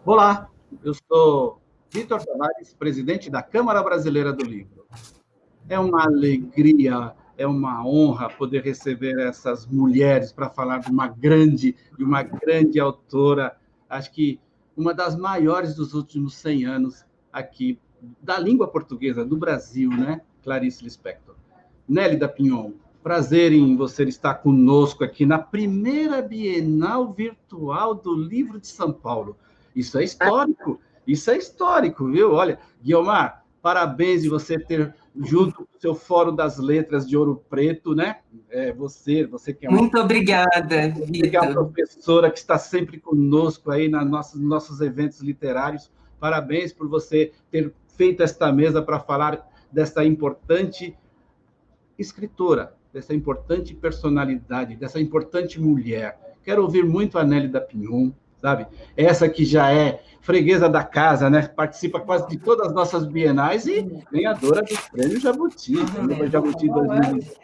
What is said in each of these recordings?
Olá, eu sou Vitor Tavares, presidente da Câmara Brasileira do Livro. É uma alegria, é uma honra poder receber essas mulheres para falar de uma grande autora, acho que uma das maiores dos últimos 100 anos aqui da língua portuguesa do Brasil, né? Clarice Lispector. Nélida Pinhon, prazer em você estar conosco aqui na primeira Bienal Virtual do Livro de São Paulo. Isso é histórico, isso é histórico, viu? Olha, Guiomar, parabéns de você ter, junto com o seu Fórum das Letras de Ouro Preto, né? Você que é uma, Muito obrigada, você que é uma Vitor. professora que está sempre conosco aí nos nossos eventos literários. Parabéns por você ter feito esta mesa para falar dessa importante escritora, dessa importante personalidade, dessa importante mulher. Quero ouvir muito a Nélida Pinhon, sabe? Essa que já é freguesa da casa, né? Participa quase de todas as nossas bienais e ganhadora do Prêmio Jabuti. Prêmio Jabuti 2020,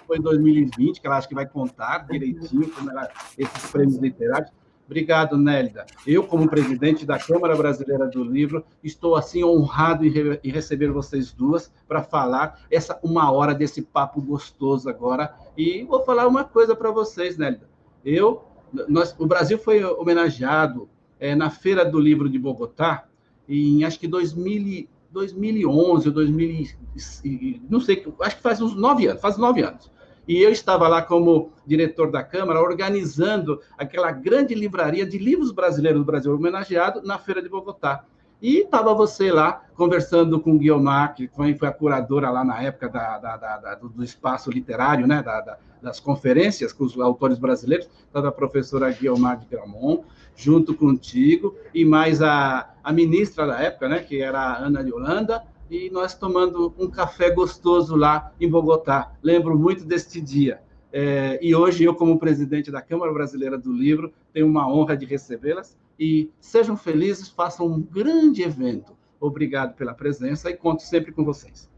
foi 2020, que ela acha que vai contar direitinho como esses prêmios literários. Obrigado, Nélida. Eu, como presidente da Câmara Brasileira do Livro, estou assim honrado em receber vocês duas para falar essa uma hora desse papo gostoso agora. E vou falar uma coisa para vocês, Nélida. O Brasil foi homenageado na Feira do Livro de Bogotá em acho que 2011 ou 2000, não sei, acho que faz uns 9 anos, faz 9 anos. E eu estava lá como diretor da Câmara, organizando aquela grande livraria de livros brasileiros do Brasil homenageado na Feira de Bogotá. E estava você lá conversando com Guiomar, que foi a curadora lá na época do espaço literário, né, das conferências com os autores brasileiros, estava a professora Guiomar de Gramont, junto contigo, e mais a ministra da época, né, que era a Ana de Holanda, e nós tomando um café gostoso lá em Bogotá. Lembro muito deste dia. E hoje eu, como presidente da Câmara Brasileira do Livro, tenho uma honra de recebê-las e sejam felizes, façam um grande evento. Obrigado pela presença e conto sempre com vocês.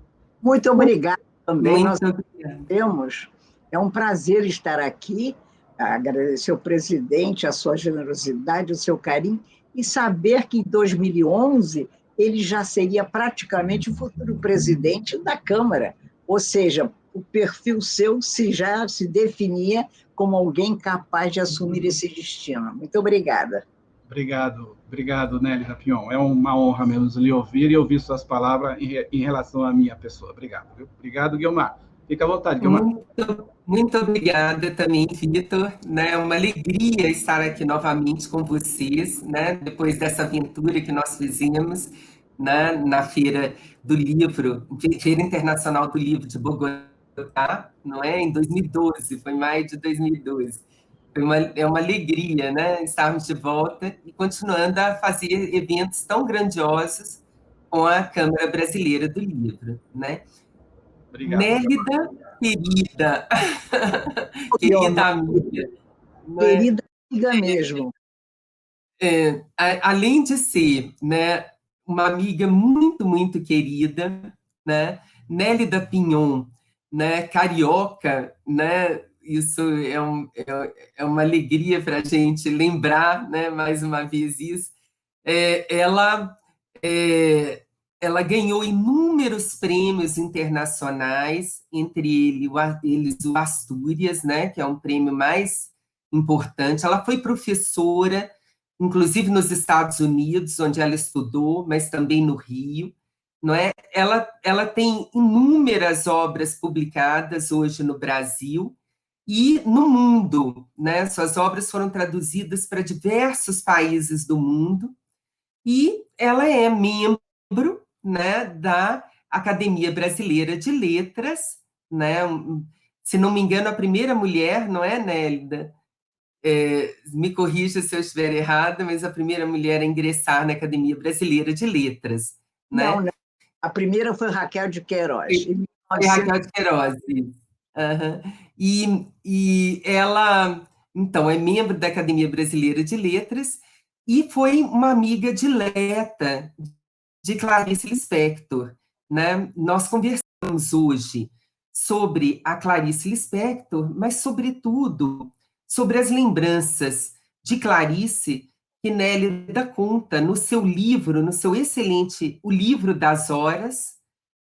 Muito obrigada também. Nós Muito obrigada. temos. É um prazer estar aqui, agradecer ao presidente a sua generosidade, o seu carinho, e saber que em 2011 ele já seria praticamente o futuro presidente da Câmara, ou seja, o perfil seu já se definia como alguém capaz de assumir esse destino. Muito obrigada. Obrigado, Nelly Pion. É uma honra mesmo lhe ouvir e ouvir suas palavras em relação à minha pessoa. Obrigado, viu? Obrigado, Guilmar. Fica à vontade, Guilmar. Muito obrigada também, Vitor. Né? É uma alegria estar aqui novamente com vocês, né? Depois dessa aventura que nós fizemos, né? Na Feira do Livro, Feira Internacional do Livro de Bogotá, não é? Em 2012, foi em maio de 2012. É uma alegria, né, estarmos de volta e continuando a fazer eventos tão grandiosos com a Câmara Brasileira do Livro, né? Obrigado. Nélida, querida, querida amiga, né? Querida amiga mesmo. Além de ser, né, uma amiga muito, muito querida, né? Nélida Pinhon, né, carioca, né? Isso é uma alegria para a gente lembrar, né, mais uma vez isso. Ela, ela ganhou inúmeros prêmios internacionais, entre eles o Astúrias, né, que é um prêmio mais importante. Ela foi professora, inclusive nos Estados Unidos, onde ela estudou, mas também no Rio. Não é? Ela tem inúmeras obras publicadas hoje no Brasil e no mundo, né? Suas obras foram traduzidas para diversos países do mundo e ela é membro, né, da Academia Brasileira de Letras, né? Se não me engano, a primeira mulher, não é, Nélida? Me corrija se eu estiver errada, mas a primeira mulher a ingressar na Academia Brasileira de Letras, né? Não. A primeira foi Raquel de Queiroz. Foi Raquel de Queiroz. Uhum. E ela, então, é membro da Academia Brasileira de Letras e foi uma amiga dileta de Clarice Lispector, né? Nós conversamos hoje sobre a Clarice Lispector, mas, sobretudo, sobre as lembranças de Clarice que Nélida conta no seu livro, no seu excelente O Livro das Horas,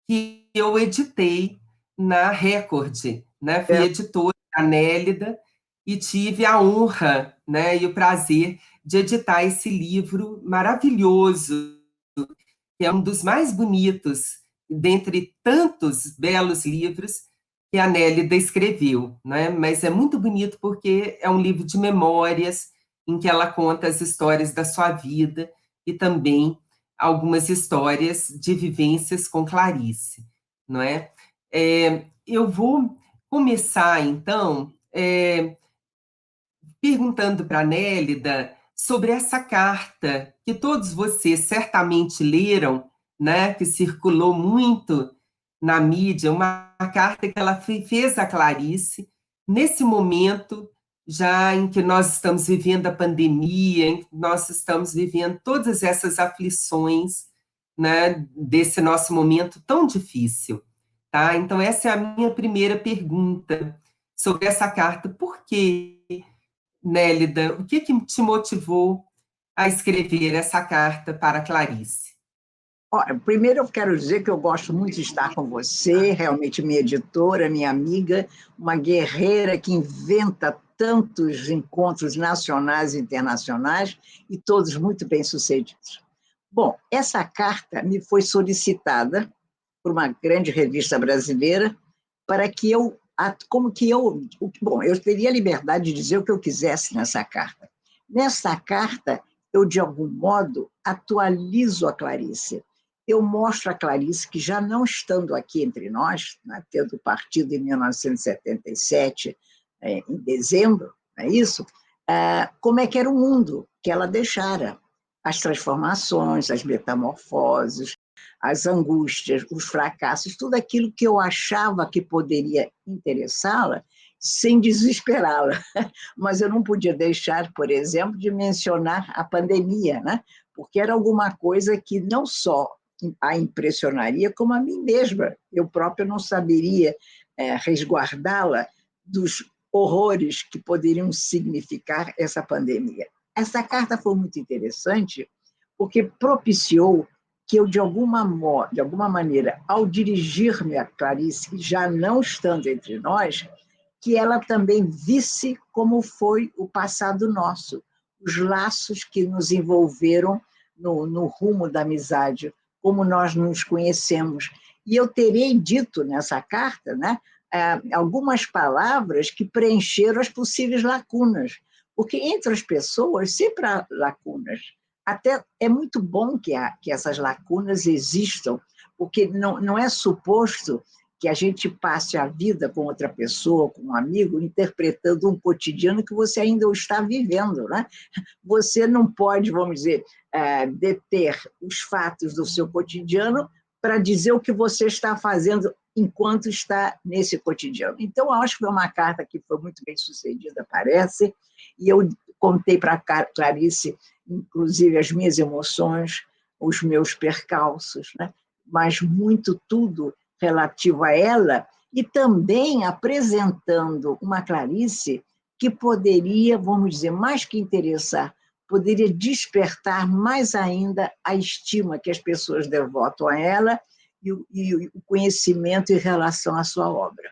que eu editei na Record, né? Fui editora da Nélida e tive a honra, né, e o prazer de editar esse livro maravilhoso, que é um dos mais bonitos, dentre tantos belos livros que a Nélida escreveu, né? Mas é muito bonito porque é um livro de memórias, em que ela conta as histórias da sua vida e também algumas histórias de vivências com Clarice, não é? Eu vou começar, então, perguntando para a Nélida sobre essa carta que todos vocês certamente leram, né, que circulou muito na mídia, uma carta que ela fez a Clarice, nesse momento já em que nós estamos vivendo a pandemia, em que nós estamos vivendo todas essas aflições, né, desse nosso momento tão difícil. Tá? Então, essa é a minha primeira pergunta sobre essa carta. Por quê, Nélida? O que te motivou a escrever essa carta para Clarice? Olha, primeiro eu quero dizer que eu gosto muito de estar com você, realmente minha editora, minha amiga, uma guerreira que inventa tantos encontros nacionais e internacionais e todos muito bem-sucedidos. Bom, essa carta me foi solicitada por uma grande revista brasileira para que bom, eu teria a liberdade de dizer o que eu quisesse nessa carta. Nessa carta, eu, de algum modo, atualizo a Clarice. Eu mostro a Clarice que, já não estando aqui entre nós, né, tendo partido em 1977, em dezembro, não é isso? Como é que era o mundo que ela deixara. As transformações, as metamorfoses, as angústias, os fracassos, tudo aquilo que eu achava que poderia interessá-la, sem desesperá-la. Mas eu não podia deixar, por exemplo, de mencionar a pandemia, né? Porque era alguma coisa que não só a impressionaria, como a mim mesma. Eu própria não saberia resguardá-la dos horrores que poderiam significar essa pandemia. Essa carta foi muito interessante porque propiciou que eu, de alguma maneira, ao dirigir-me a Clarice, já não estando entre nós, que ela também visse como foi o passado nosso, os laços que nos envolveram no rumo da amizade, como nós nos conhecemos. E eu terei dito nessa carta, né, algumas palavras que preencheram as possíveis lacunas, porque entre as pessoas sempre há lacunas. Até é muito bom que essas lacunas existam, porque não é suposto que a gente passe a vida com outra pessoa, com um amigo, interpretando um cotidiano que você ainda está vivendo, né? Você não pode, vamos dizer, deter os fatos do seu cotidiano para dizer o que você está fazendo enquanto está nesse cotidiano. Então, eu acho que foi uma carta que foi muito bem sucedida, parece, e eu contei para a Clarice, inclusive, as minhas emoções, os meus percalços, né? Mas muito tudo relativo a ela, e também apresentando uma Clarice que poderia, vamos dizer, mais que interessar, poderia despertar mais ainda a estima que as pessoas devotam a ela e o conhecimento em relação à sua obra.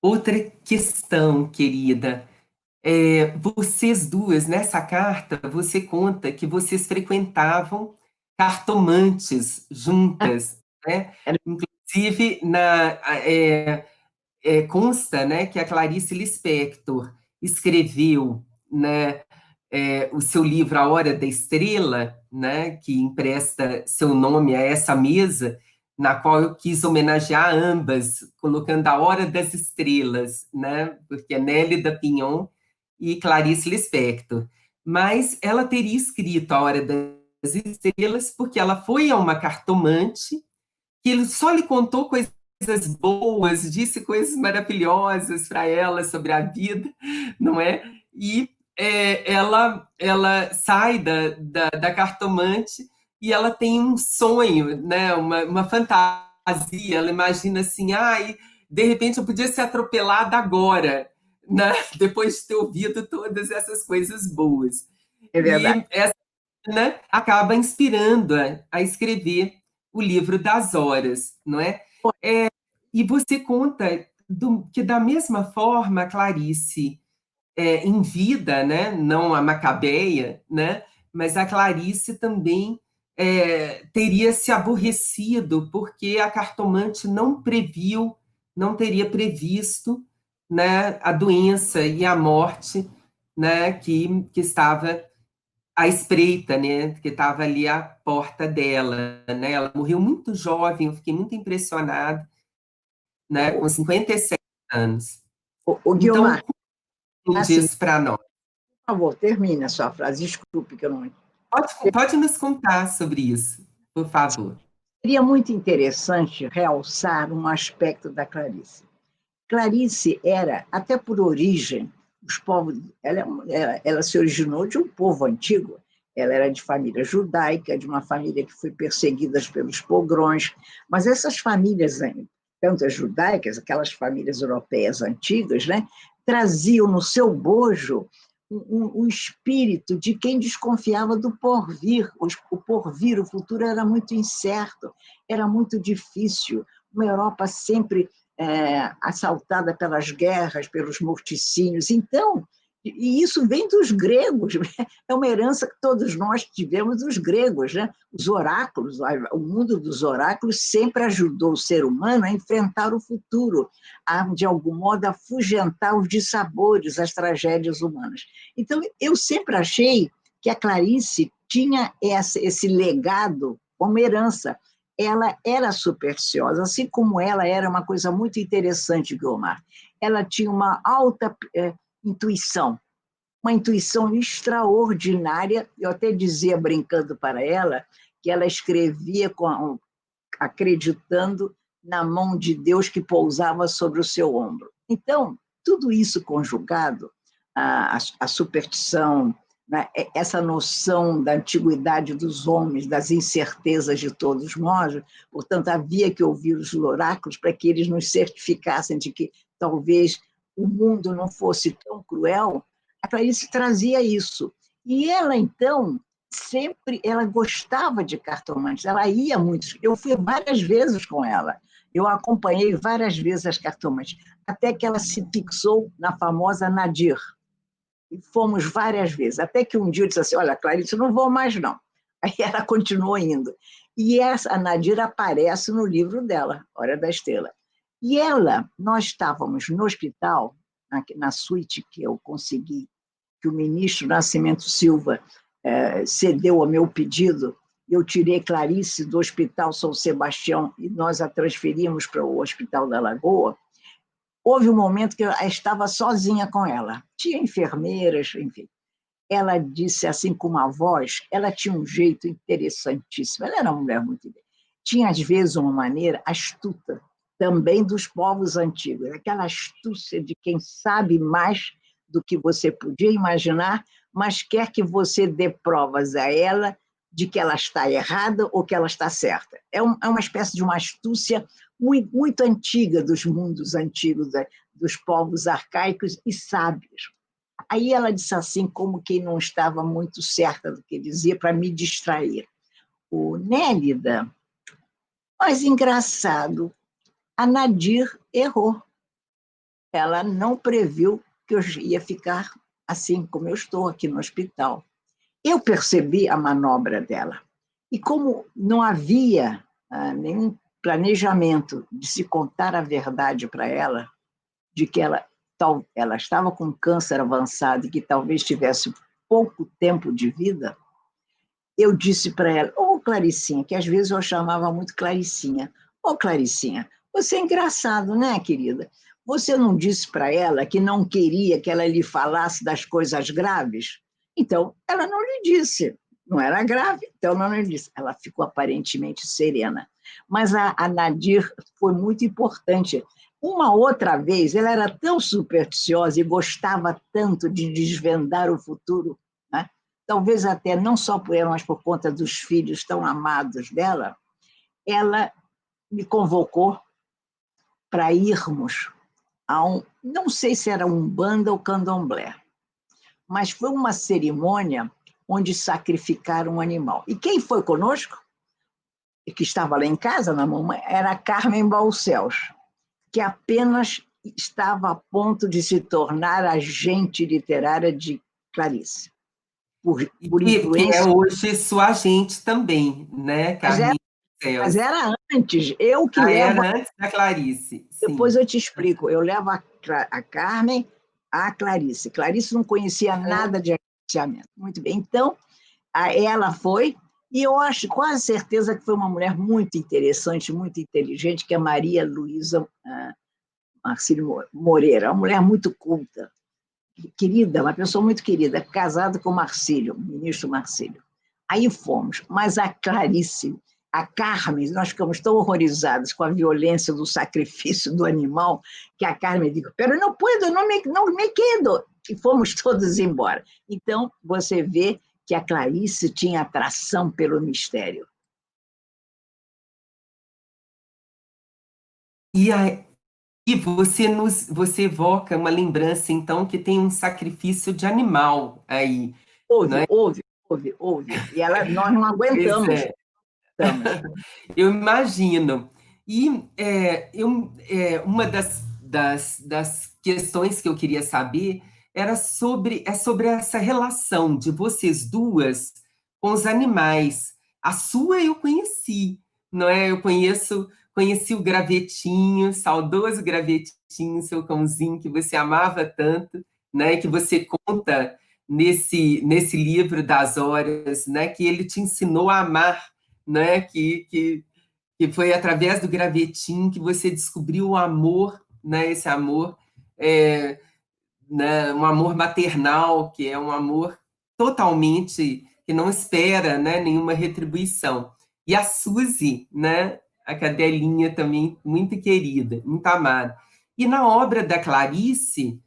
Outra questão, querida, vocês duas, nessa carta, você conta que vocês frequentavam cartomantes juntas, né? Inclusive, consta, né, que a Clarice Lispector escreveu, né, o seu livro A Hora da Estrela, né, que empresta seu nome a essa mesa, na qual eu quis homenagear ambas, colocando A Hora das Estrelas, né, porque é Nélida Pinhon e Clarice Lispector. Mas ela teria escrito A Hora das Estrelas porque ela foi a uma cartomante que ele só lhe contou coisas boas, disse coisas maravilhosas para ela sobre a vida, não é? E ela sai da cartomante e ela tem um sonho, né? Uma fantasia. Ela imagina assim, ai, de repente eu podia ser atropelada agora, né? Depois de ter ouvido todas essas coisas boas. É verdade. E essa, né, acaba inspirando a escrever o livro das Horas, não é? E você conta que, da mesma forma, a Clarice, em vida, né, não a Macabeia, né, mas a Clarice também teria se aborrecido porque a cartomante não teria previsto, né, a doença e a morte, né, que estava à espreita, né, que estava ali à porta dela, né? Ela morreu muito jovem, eu fiquei muito impressionada, né, com 57 anos. O Então, Guiomar, como assim, diz para nós. por favor, termine a sua frase. Desculpe que eu não... Pode nos contar sobre isso, por favor. Seria muito interessante realçar um aspecto da Clarice. Clarice era, até por origem, os povos, ela se originou de um povo antigo. Ela era de família judaica, de uma família que foi perseguida pelos pogrões, mas essas famílias, tanto as judaicas, aquelas famílias europeias antigas, né, traziam no seu bojo um espírito de quem desconfiava do porvir. O porvir, o futuro era muito incerto, era muito difícil. Uma Europa sempre assaltada pelas guerras, pelos morticínios. Então, e isso vem dos gregos, é uma herança que todos nós tivemos dos gregos, né? Os oráculos, o mundo dos oráculos sempre ajudou o ser humano a enfrentar o futuro, a, de algum modo, afugentar os dissabores, as tragédias humanas. Então, eu sempre achei que a Clarice tinha esse legado como herança. Ela era supersticiosa, assim como ela era uma coisa muito interessante, Guiomar. Ela tinha uma alta intuição, uma intuição extraordinária. Eu até dizia, brincando para ela, que ela escrevia acreditando na mão de Deus que pousava sobre o seu ombro. Então, tudo isso conjugado, a superstição, né, essa noção da antiguidade dos homens, das incertezas de todos nós, portanto, havia que ouvir os oráculos para que eles nos certificassem de que talvez o mundo não fosse tão cruel. A Clarice trazia isso. E ela, então, sempre, ela gostava de cartomantes, ela ia muito, eu fui várias vezes com ela, eu acompanhei várias vezes as cartomantes, até que ela se fixou na famosa Nadir, e fomos várias vezes, até que um dia eu disse assim, olha, Clarice, eu não vou mais não, aí ela continuou indo, e a Nadir aparece no livro dela, Hora da Estrela, e ela, nós estávamos no hospital, na suíte que eu consegui, que o ministro Nascimento Silva cedeu ao meu pedido, eu tirei Clarice do Hospital São Sebastião e nós a transferimos para o Hospital da Lagoa. Houve um momento que eu estava sozinha com ela. Tinha enfermeiras, enfim. Ela disse assim com uma voz, ela tinha um jeito interessantíssimo, ela era uma mulher muito bem. Tinha, às vezes, uma maneira astuta, também dos povos antigos, aquela astúcia de quem sabe mais do que você podia imaginar, mas quer que você dê provas a ela de que ela está errada ou que ela está certa. É uma espécie de uma astúcia muito, muito antiga dos mundos antigos, dos povos arcaicos e sábios. Aí ela disse assim, como quem não estava muito certa do que dizia, para me distrair. O Nélida, mas engraçado, a Nadir errou. Ela não previu que eu ia ficar assim como eu estou aqui no hospital. Eu percebi a manobra dela. E como não havia nenhum planejamento de se contar a verdade para ela, de que ela estava com câncer avançado e que talvez tivesse pouco tempo de vida, eu disse para ela, Claricinha, que às vezes eu chamava muito Claricinha, Claricinha, você é engraçado, né, querida? Você não disse para ela que não queria que ela lhe falasse das coisas graves? Então, ela não lhe disse. Não era grave, então não lhe disse. Ela ficou aparentemente serena. Mas a Nadir foi muito importante. Uma outra vez, ela era tão supersticiosa e gostava tanto de desvendar o futuro, né? Talvez até não só por ela, mas por conta dos filhos tão amados dela, ela me convocou para irmos não sei se era Umbanda ou Candomblé, mas foi uma cerimônia onde sacrificaram um animal. E quem foi conosco, que estava lá em casa, na mamãe, era a Carmen Balcells, que apenas estava a ponto de se tornar agente literária de Clarice. Por Que é influência. hoje sua agente também, né, Carminha? Mas era antes, eu que levo. Era antes da Clarice. Depois Sim. eu te explico. Eu levo a Carmen à Clarice. Clarice não conhecia nada de agenciamento. Muito bem. Então, ela foi, e eu acho quase certeza que foi uma mulher muito interessante, muito inteligente, que é Maria Luísa Marcílio Moreira, uma mulher muito culta, querida, uma pessoa muito querida, casada com Marcílio, o ministro Marcílio. Aí fomos, mas a Clarice, a Carmen, nós ficamos tão horrorizados com a violência do sacrifício do animal, que a Carmen disse, pero não puedo, não me quedo, e fomos todos embora. Então, você vê que a Clarice tinha atração pelo mistério. E você evoca uma lembrança, então, que tem um sacrifício de animal aí. Houve. E nós não aguentamos. Eu imagino. E uma das questões que eu queria saber era sobre essa relação de vocês duas com os animais. A sua eu conheci, não é? Eu conheci o Gravetinho, saudoso Gravetinho, seu cãozinho que você amava tanto, né? Que você conta nesse livro das horas, né? Que ele te ensinou a amar, né? Que foi através do Gravetinho que você descobriu o amor, né? Esse amor, né? Um amor maternal, que é um amor totalmente que não espera, né? Nenhuma retribuição. E a Suzy, né? A cadelinha também muito querida, muito amada. E na obra da Clarice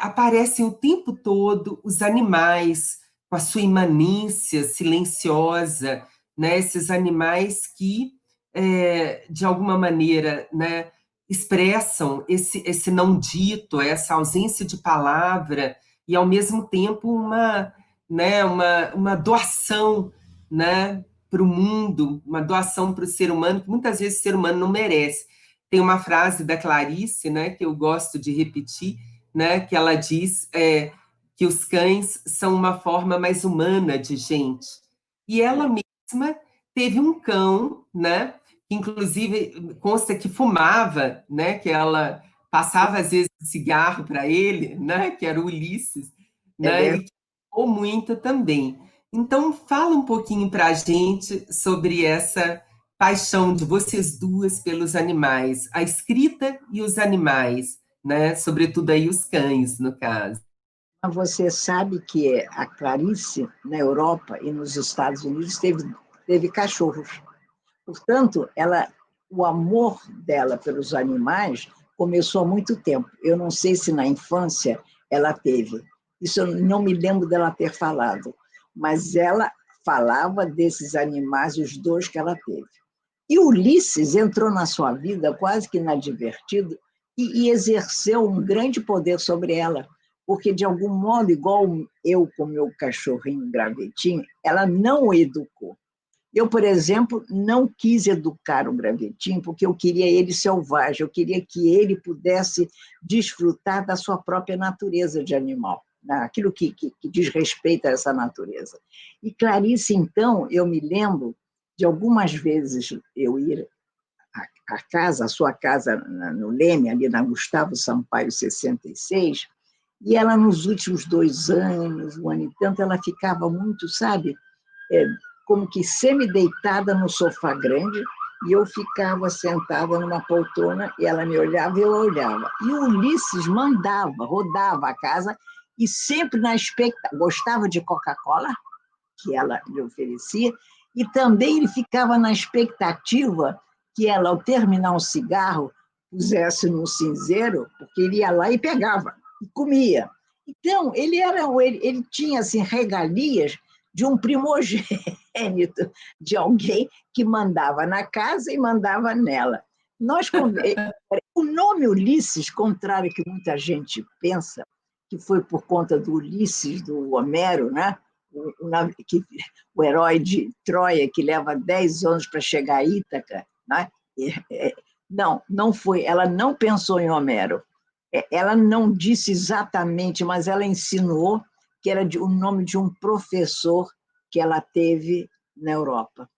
aparecem o tempo todo os animais com a sua imanência silenciosa, né? Esses animais que, de alguma maneira, né, expressam esse não dito, essa ausência de palavra, e, ao mesmo tempo, uma doação, né, para o mundo, uma doação para o ser humano, que muitas vezes o ser humano não merece. Tem uma frase da Clarice, né, que eu gosto de repetir, né, que ela diz que os cães são uma forma mais humana de gente. E ela mesma teve um cão, né, que inclusive consta que fumava, né, que ela passava às vezes cigarro para ele, né, que era o Ulisses, né, e que amou muito também. Então, fala um pouquinho para a gente sobre essa paixão de vocês duas pelos animais, a escrita e os animais, né? Sobretudo aí os cães, no caso. Você sabe que a Clarice, na Europa e nos Estados Unidos, teve cachorros. Portanto, o amor dela pelos animais começou há muito tempo. Eu não sei se na infância ela teve. Isso eu não me lembro dela ter falado. Mas ela falava desses animais, os dois que ela teve. E Ulisses entrou na sua vida quase que inadvertido e exerceu um grande poder sobre ela, porque, de algum modo, igual eu com meu cachorrinho Gravetinho, ela não o educou. Eu, por exemplo, não quis educar o Gravetinho porque eu queria ele selvagem, eu queria que ele pudesse desfrutar da sua própria natureza de animal, aquilo que diz respeito a essa natureza. E Clarice, então, eu me lembro de algumas vezes eu ir à sua casa no Leme, ali na Gustavo Sampaio 66, e ela, nos últimos 2 anos, 1 ano e tanto, ela ficava muito, sabe, como que semi-deitada no sofá grande, e eu ficava sentada numa poltrona, e ela me olhava e eu olhava. E o Ulisses rodava a casa, e sempre na expectativa, gostava de Coca-Cola, que ela lhe oferecia, e também ele ficava na expectativa que ela, ao terminar um cigarro, pusesse no cinzeiro, porque ele ia lá e pegava, e comia. Então, ele tinha assim, regalias de um primogênito, de alguém que mandava na casa e mandava nela. O nome Ulisses, contrário ao que muita gente pensa, que foi por conta do Ulisses, do Homero, né? O herói de Troia, que leva 10 anos para chegar a Ítaca, né? Não foi. Ela não pensou em Homero. Ela não disse exatamente, mas ela insinuou que era o nome de um professor que ela teve na Europa.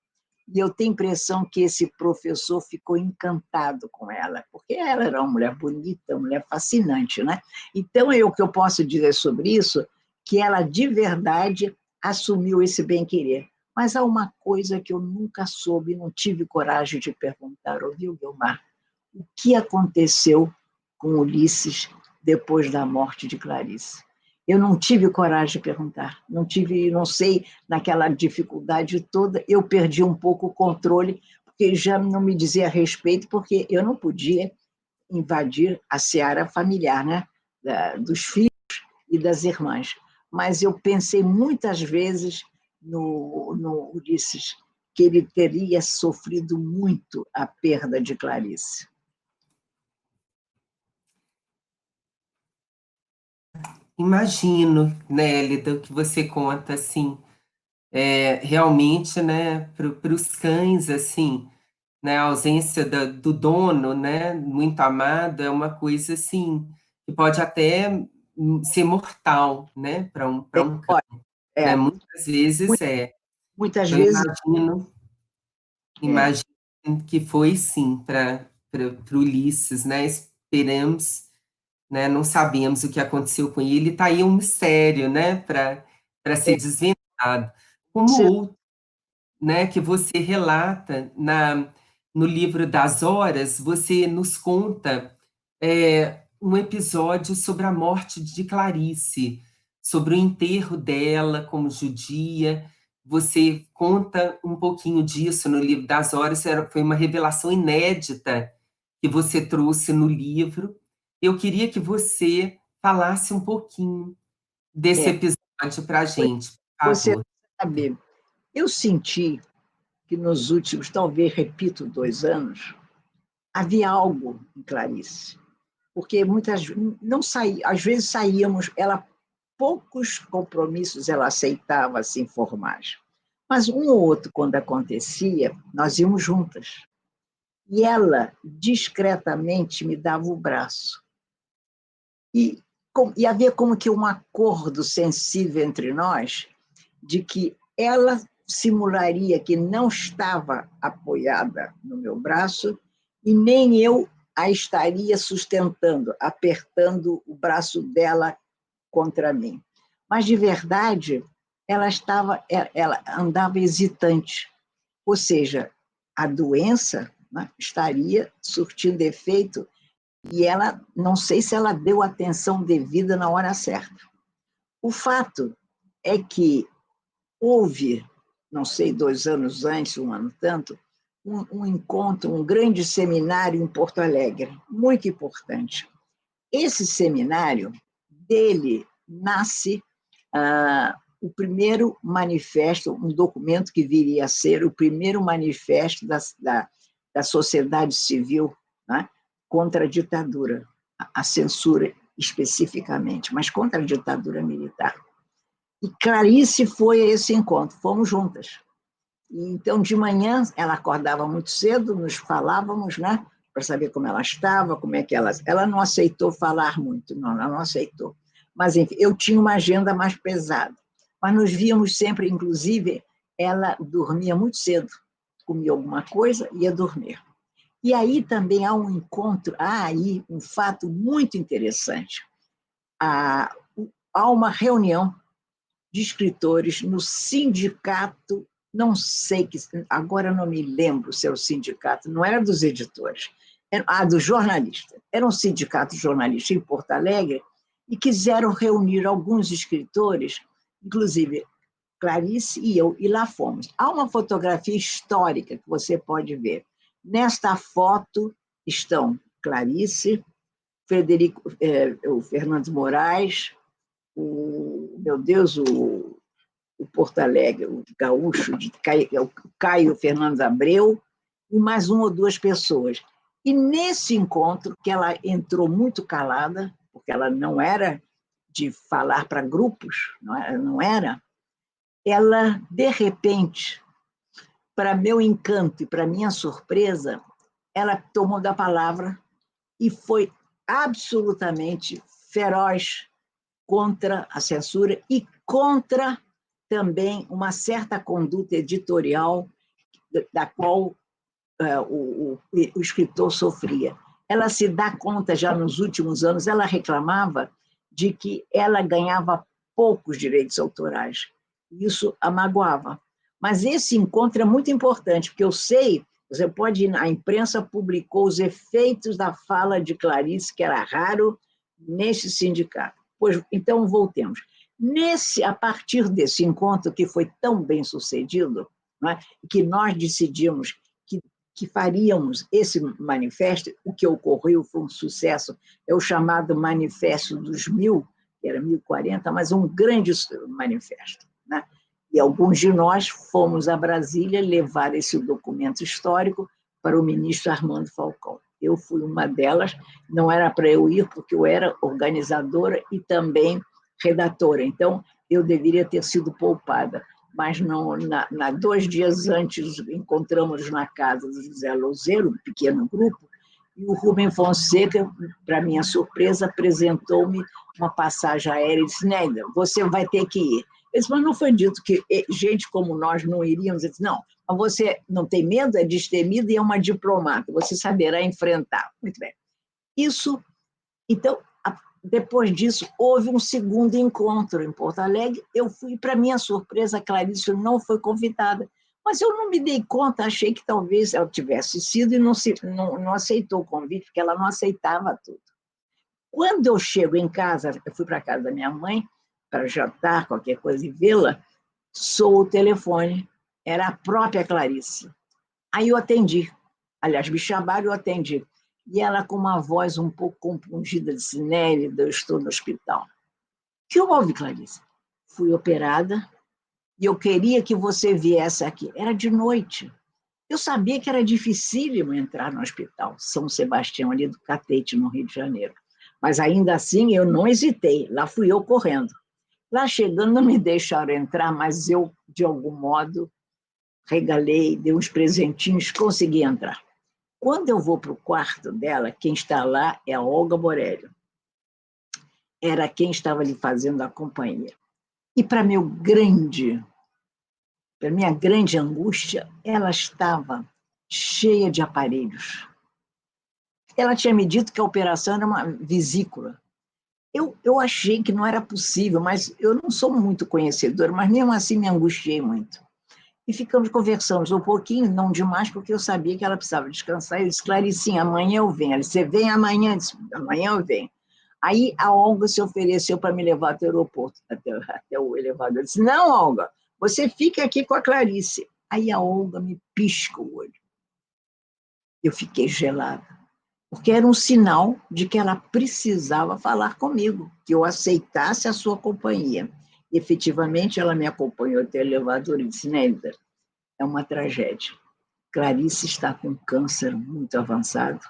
E eu tenho a impressão que esse professor ficou encantado com ela, porque ela era uma mulher bonita, uma mulher fascinante, né? Então, o que eu posso dizer sobre isso, que ela de verdade assumiu esse bem-querer. Mas há uma coisa que eu nunca soube, não tive coragem de perguntar, ouviu, Guilmar? O que aconteceu com Ulisses depois da morte de Clarice? Eu não tive coragem de perguntar, não sei, naquela dificuldade toda, eu perdi um pouco o controle, porque já não me dizia a respeito, porque eu não podia invadir a seara familiar, né? Dos filhos e das irmãs. Mas eu pensei muitas vezes no Ulisses, que ele teria sofrido muito a perda de Clarice. Imagino, Nélida, o que você conta, assim, realmente, né, para os cães, assim, né, a ausência do dono, né, muito amado, é uma coisa, assim, que pode até ser mortal, né, para um cão, né, É, muitas vezes muitas eu vezes. imagino que foi, sim, para o Ulisses, né, esperamos, né? Não sabemos o que aconteceu com ele, está aí um mistério, né? Para ser desvendado. Como outro, né? Que você relata no livro das Horas, você nos conta um episódio sobre a morte de Clarice, sobre o enterro dela como judia. Você conta um pouquinho disso no livro das Horas, foi uma revelação inédita que você trouxe no livro. Eu queria que você falasse um pouquinho desse episódio para a gente, por Você favor. sabe, eu senti que nos últimos, talvez, repito, 2 anos, havia algo em Clarice, porque não saía, às vezes saíamos, poucos compromissos ela aceitava se informar, mas um ou outro, quando acontecia, nós íamos juntas. E ela, discretamente, me dava o braço. E havia como que um acordo sensível entre nós de que ela simularia que não estava apoiada no meu braço e nem eu a estaria sustentando, apertando o braço dela contra mim. Mas, de verdade, ela andava hesitante. Ou seja, a doença, né, estaria surtindo efeito e ela, não sei se ela deu atenção devida na hora certa. O fato é que houve, não sei, 2 anos antes, 1 ano tanto, um encontro, um grande seminário em Porto Alegre, muito importante. Esse seminário, dele nasce o primeiro manifesto, um documento que viria a ser o primeiro manifesto da sociedade civil, né, contra a ditadura, a censura especificamente, mas contra a ditadura militar. E Clarice foi a esse encontro, fomos juntas. E, então, de manhã, ela acordava muito cedo, nos falávamos, né, para saber como ela estava, como é que ela não aceitou falar muito, não, ela não aceitou. Mas, enfim, eu tinha uma agenda mais pesada. Mas nos víamos sempre, inclusive, ela dormia muito cedo, comia alguma coisa e ia dormir. E aí também há um encontro, há aí um fato muito interessante. Há uma reunião de escritores no sindicato, não sei, agora não me lembro se era o sindicato, não era dos editores, dos jornalistas. Era um sindicato jornalista em Porto Alegre e quiseram reunir alguns escritores, inclusive Clarice e eu, e lá fomos. Há uma fotografia histórica que você pode ver. Nesta foto estão Clarice, o Fernando Moraes, meu Deus, o Porto Alegre, o gaúcho, o Caio Fernandes Abreu, e mais 1 ou 2 pessoas. E nesse encontro, que ela entrou muito calada, porque ela não era de falar para grupos, não era, ela, de repente, para meu encanto e para minha surpresa, ela tomou da palavra e foi absolutamente feroz contra a censura e contra também uma certa conduta editorial da qual o escritor sofria. Ela se dá conta, já nos últimos anos, ela reclamava de que ela ganhava poucos direitos autorais. Isso a magoava. Mas esse encontro é muito importante, porque eu sei, você pode ir, a imprensa publicou os efeitos da fala de Clarice, que era raro, nesse sindicato. Pois, então, voltemos. A partir desse encontro, que foi tão bem sucedido, né, que nós decidimos que faríamos esse manifesto, o que ocorreu foi um sucesso, é o chamado Manifesto dos 1000, que era 1040, mas um grande manifesto, né? E alguns de nós fomos a Brasília levar esse documento histórico para o ministro Armando Falcão. Eu fui uma delas, não era para eu ir, porque eu era organizadora e também redatora, então eu deveria ter sido poupada. Mas não, 2 dias antes encontramos na casa do José Louzeiro, um pequeno grupo, e o Rubem Fonseca, para minha surpresa, apresentou-me uma passagem aérea e disse: Néida, você vai ter que ir. Eu disse: mas não foi dito que gente como nós não iríamos? Eu disse: não, mas você não tem medo, é destemida e é uma diplomata, você saberá enfrentar. Muito bem. Então, depois disso, houve um segundo encontro em Porto Alegre. Eu fui, para minha surpresa, a Clarice não foi convidada. Mas eu não me dei conta, achei que talvez ela tivesse sido e não aceitou o convite, porque ela não aceitava tudo. Quando eu chego em casa, eu fui para a casa da minha mãe, para jantar, qualquer coisa, e vê-la, soou o telefone, era a própria Clarice. Aí eu atendi. Aliás, me chamaram e eu atendi. E ela, com uma voz um pouco compungida, disse: Nélida, eu estou no hospital. O que houve, Clarice? Fui operada e eu queria que você viesse aqui. Era de noite. Eu sabia que era dificílimo entrar no hospital São Sebastião, ali do Catete, no Rio de Janeiro. Mas ainda assim eu não hesitei. Lá fui eu correndo. Lá chegando, não me deixaram entrar, mas eu, de algum modo, regalei, dei uns presentinhos, consegui entrar. Quando eu vou para o quarto dela, quem está lá é a Olga Borelli. Era quem estava lhe fazendo a companhia. E para minha grande angústia, ela estava cheia de aparelhos. Ela tinha me dito que a operação era uma vesícula. Eu achei que não era possível, mas eu não sou muito conhecedora, mas mesmo assim me angustiei muito. E ficamos conversando um pouquinho, não demais, porque eu sabia que ela precisava descansar. Eu disse: Claricinha, amanhã eu venho. Ela disse: você vem amanhã? Eu disse: amanhã eu venho. Aí a Olga se ofereceu para me levar até o aeroporto, até o elevador. Eu disse: não, Olga, você fica aqui com a Clarice. Aí a Olga me pisca o olho. Eu fiquei gelada, porque era um sinal de que ela precisava falar comigo, que eu aceitasse a sua companhia. Efetivamente, ela me acompanhou até o elevador e disse: Nélida, é uma tragédia. Clarice está com câncer muito avançado.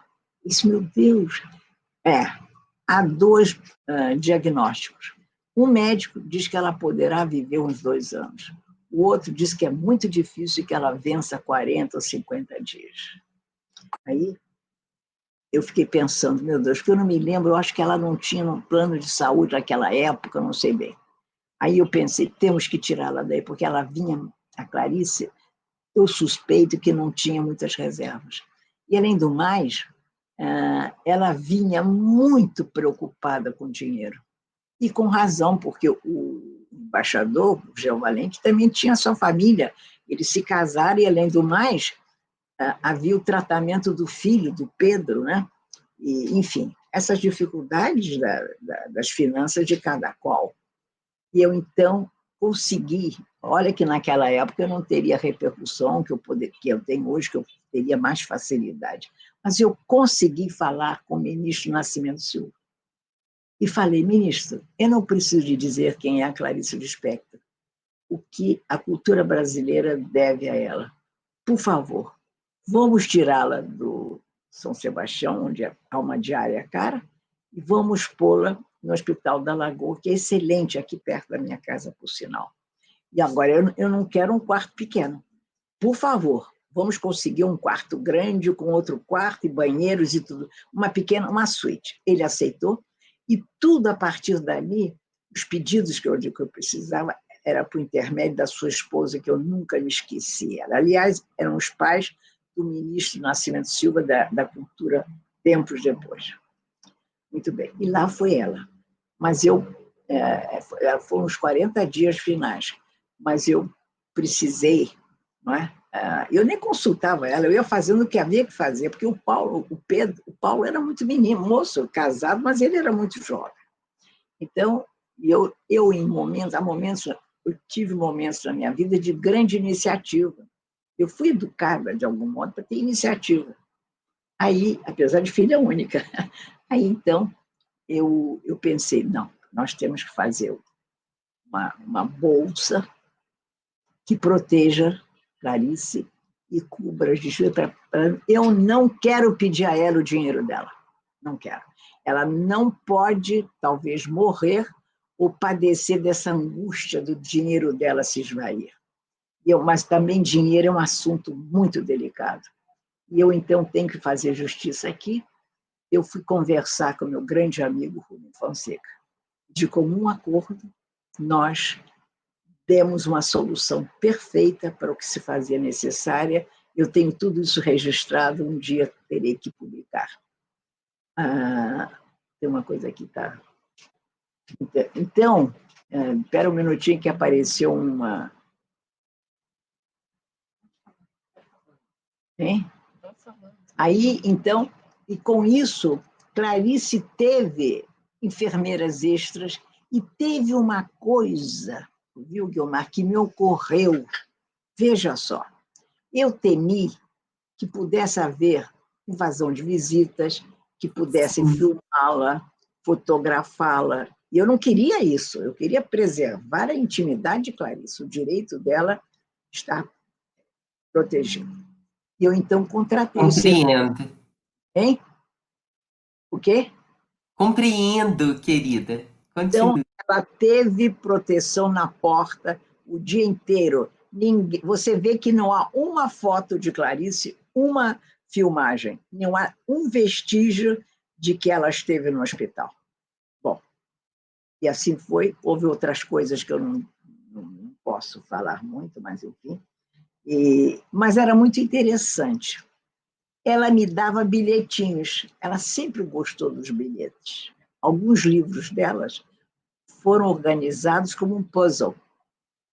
Eu disse: meu Deus. Há 2 diagnósticos. Um médico diz que ela poderá viver uns 2 anos. O outro diz que é muito difícil que ela vença 40 ou 50 dias. Aí eu fiquei pensando: meu Deus, porque eu não me lembro, eu acho que ela não tinha um plano de saúde naquela época, não sei bem. Aí eu pensei: temos que tirá-la daí, porque ela vinha, a Clarice, eu suspeito que não tinha muitas reservas. E, além do mais, ela vinha muito preocupada com dinheiro. E com razão, porque o embaixador, o Geo Valente, também tinha sua família. Eles se casaram e, além do mais, havia o tratamento do filho, do Pedro, né? E, enfim, essas dificuldades das finanças de cada qual. E eu, então, consegui. Olha que naquela época eu não teria a repercussão que eu tenho hoje, que eu teria mais facilidade. Mas eu consegui falar com o ministro Nascimento Silva. E falei: ministro, eu não preciso de dizer quem é a Clarice Lispector, o que a cultura brasileira deve a ela. Por favor, vamos tirá-la do São Sebastião, onde há uma diária cara, e vamos pô-la no Hospital da Lagoa, que é excelente, aqui perto da minha casa, por sinal. E agora, eu não quero um quarto pequeno. Por favor, vamos conseguir um quarto grande, com outro quarto, e banheiros e tudo. Uma suíte. Ele aceitou, e tudo a partir dali, os pedidos que eu precisava, era por intermédio da sua esposa, que eu nunca me esqueci. Aliás, eram os pais do ministro Nascimento Silva da Cultura, tempos depois. Muito bem. E lá foi ela. Mas foram os 40 dias finais, mas eu precisei, não é? Eu nem consultava ela, eu ia fazendo o que havia que fazer, porque o Paulo era muito menino, moço, casado, mas ele era muito jovem. Então, eu tive momentos na minha vida de grande iniciativa. Eu fui educada, de algum modo, para ter iniciativa. Aí, apesar de filha única, aí, então, eu pensei, não, nós temos que fazer uma bolsa que proteja Clarice e cubra as despesas. Eu não quero pedir a ela o dinheiro dela, não quero. Ela não pode, talvez, morrer ou padecer dessa angústia do dinheiro dela se esvair. Mas também dinheiro é um assunto muito delicado. E eu, então, tenho que fazer justiça aqui. Eu fui conversar com meu grande amigo Rubem Fonseca. De comum acordo, nós demos uma solução perfeita para o que se fazia necessária. Eu tenho tudo isso registrado, um dia terei que publicar. Tem uma coisa aqui, tá? Então, espera um minutinho que apareceu uma... Hein? Aí, então, e com isso, Clarice teve enfermeiras extras e teve uma coisa, viu, Guilmar, que me ocorreu. Veja só, eu temi que pudesse haver invasão de visitas, que pudessem filmá-la, fotografá-la. E eu não queria isso, eu queria preservar a intimidade de Clarice, o direito dela estar protegido. E eu, então, contratei... Compreendo. Hein? O quê? Compreendo, querida. Continue. Então, ela teve proteção na porta o dia inteiro. Você vê que não há uma foto de Clarice, uma filmagem, não há um vestígio de que ela esteve no hospital. Bom, e assim foi. Houve outras coisas que eu não posso falar muito, mas enfim. Mas era muito interessante. Ela me dava bilhetinhos. Ela sempre gostou dos bilhetes. Alguns livros delas foram organizados como um puzzle,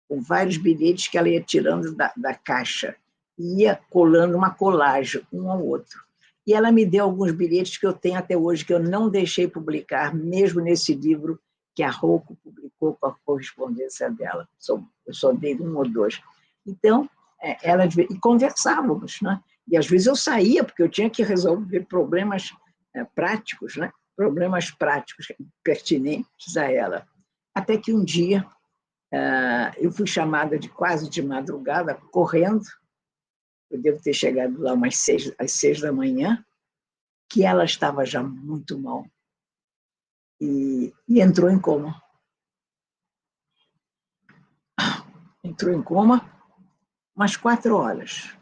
com vários bilhetes que ela ia tirando da caixa, e ia colando uma colagem, um ao outro. E ela me deu alguns bilhetes que eu tenho até hoje, que eu não deixei publicar, mesmo nesse livro que a Rocco publicou com a correspondência dela. Eu só dei um ou dois. Então, e conversávamos, né? E às vezes eu saía, porque eu tinha que resolver problemas práticos, né? Problemas práticos pertinentes a ela. Até que um dia eu fui chamada quase de madrugada, correndo, eu devo ter chegado lá às 6 da manhã, que ela estava já muito mal e entrou em coma. Entrou em coma umas 4 horas.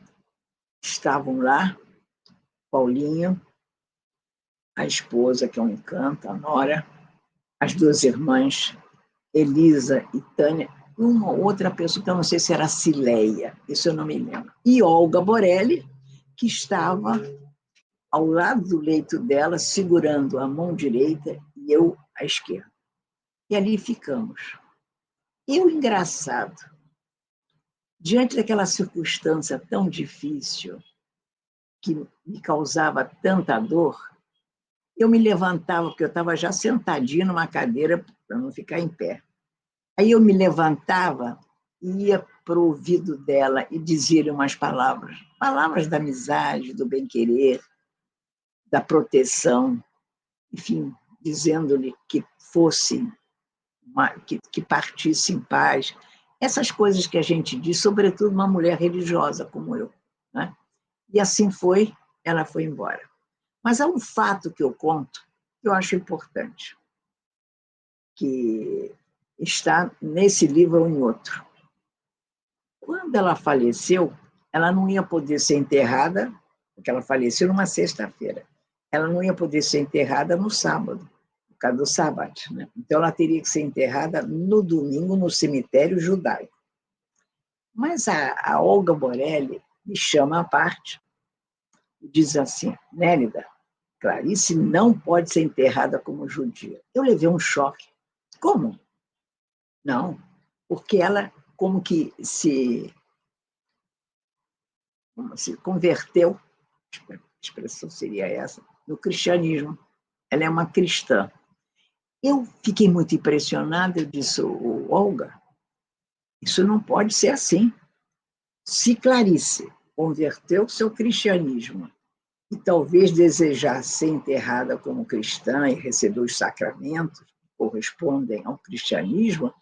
Estavam lá, Paulinho, a esposa, que é um encanto, a nora, as 2 irmãs, Elisa e Tânia, uma outra pessoa, que eu não sei se era Cileia, isso eu não me lembro. E Olga Borelli, que estava ao lado do leito dela, segurando a mão direita e eu à esquerda. E ali ficamos. E o engraçado, diante daquela circunstância tão difícil, que me causava tanta dor, eu me levantava, porque eu estava já sentadinha numa cadeira para não ficar em pé. Aí eu me levantava, ia para o ouvido dela e dizia-lhe umas palavras da amizade, do bem-querer, da proteção, enfim, dizendo-lhe que que partisse em paz. Essas coisas que a gente diz, sobretudo uma mulher religiosa como eu, né? E assim foi, ela foi embora. Mas há um fato que eu conto que eu acho importante, que está nesse livro ou em outro. Quando ela faleceu, ela não ia poder ser enterrada, porque ela faleceu numa sexta-feira. Ela não ia poder ser enterrada no sábado, por causa do sábado, né? Então, ela teria que ser enterrada no domingo, no cemitério judaico. Mas a Olga Borelli me chama à parte e diz assim: Nélida, Clarice não pode ser enterrada como judia. Eu levei um choque. Como? Não, porque ela como que se converteu, a expressão seria essa, no cristianismo. Ela é uma cristã. Eu fiquei muito impressionada, eu disse: Olga, isso não pode ser assim. Se Clarice converteu o seu cristianismo e talvez desejasse ser enterrada como cristã e receber os sacramentos que correspondem ao cristianismo,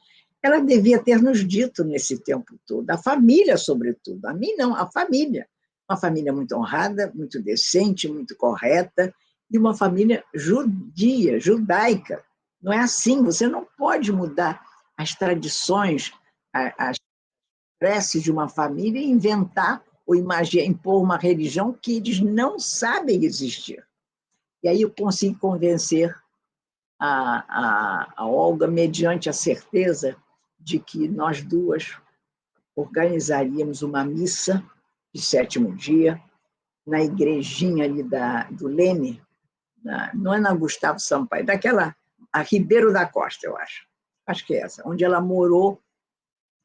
ela devia ter nos dito nesse tempo todo, a família, sobretudo. A mim, não, a família. Uma família muito honrada, muito decente, muito correta, e uma família judia, judaica. Não é assim, você não pode mudar as tradições, as preces de uma família e inventar ou impor uma religião que eles não sabem existir. E aí eu consegui convencer a Olga, mediante a certeza de que nós duas organizaríamos uma missa de sétimo dia na igrejinha ali do Leme, não é na Gustavo Sampaio, a Ribeiro da Costa, eu acho que é essa, onde ela morou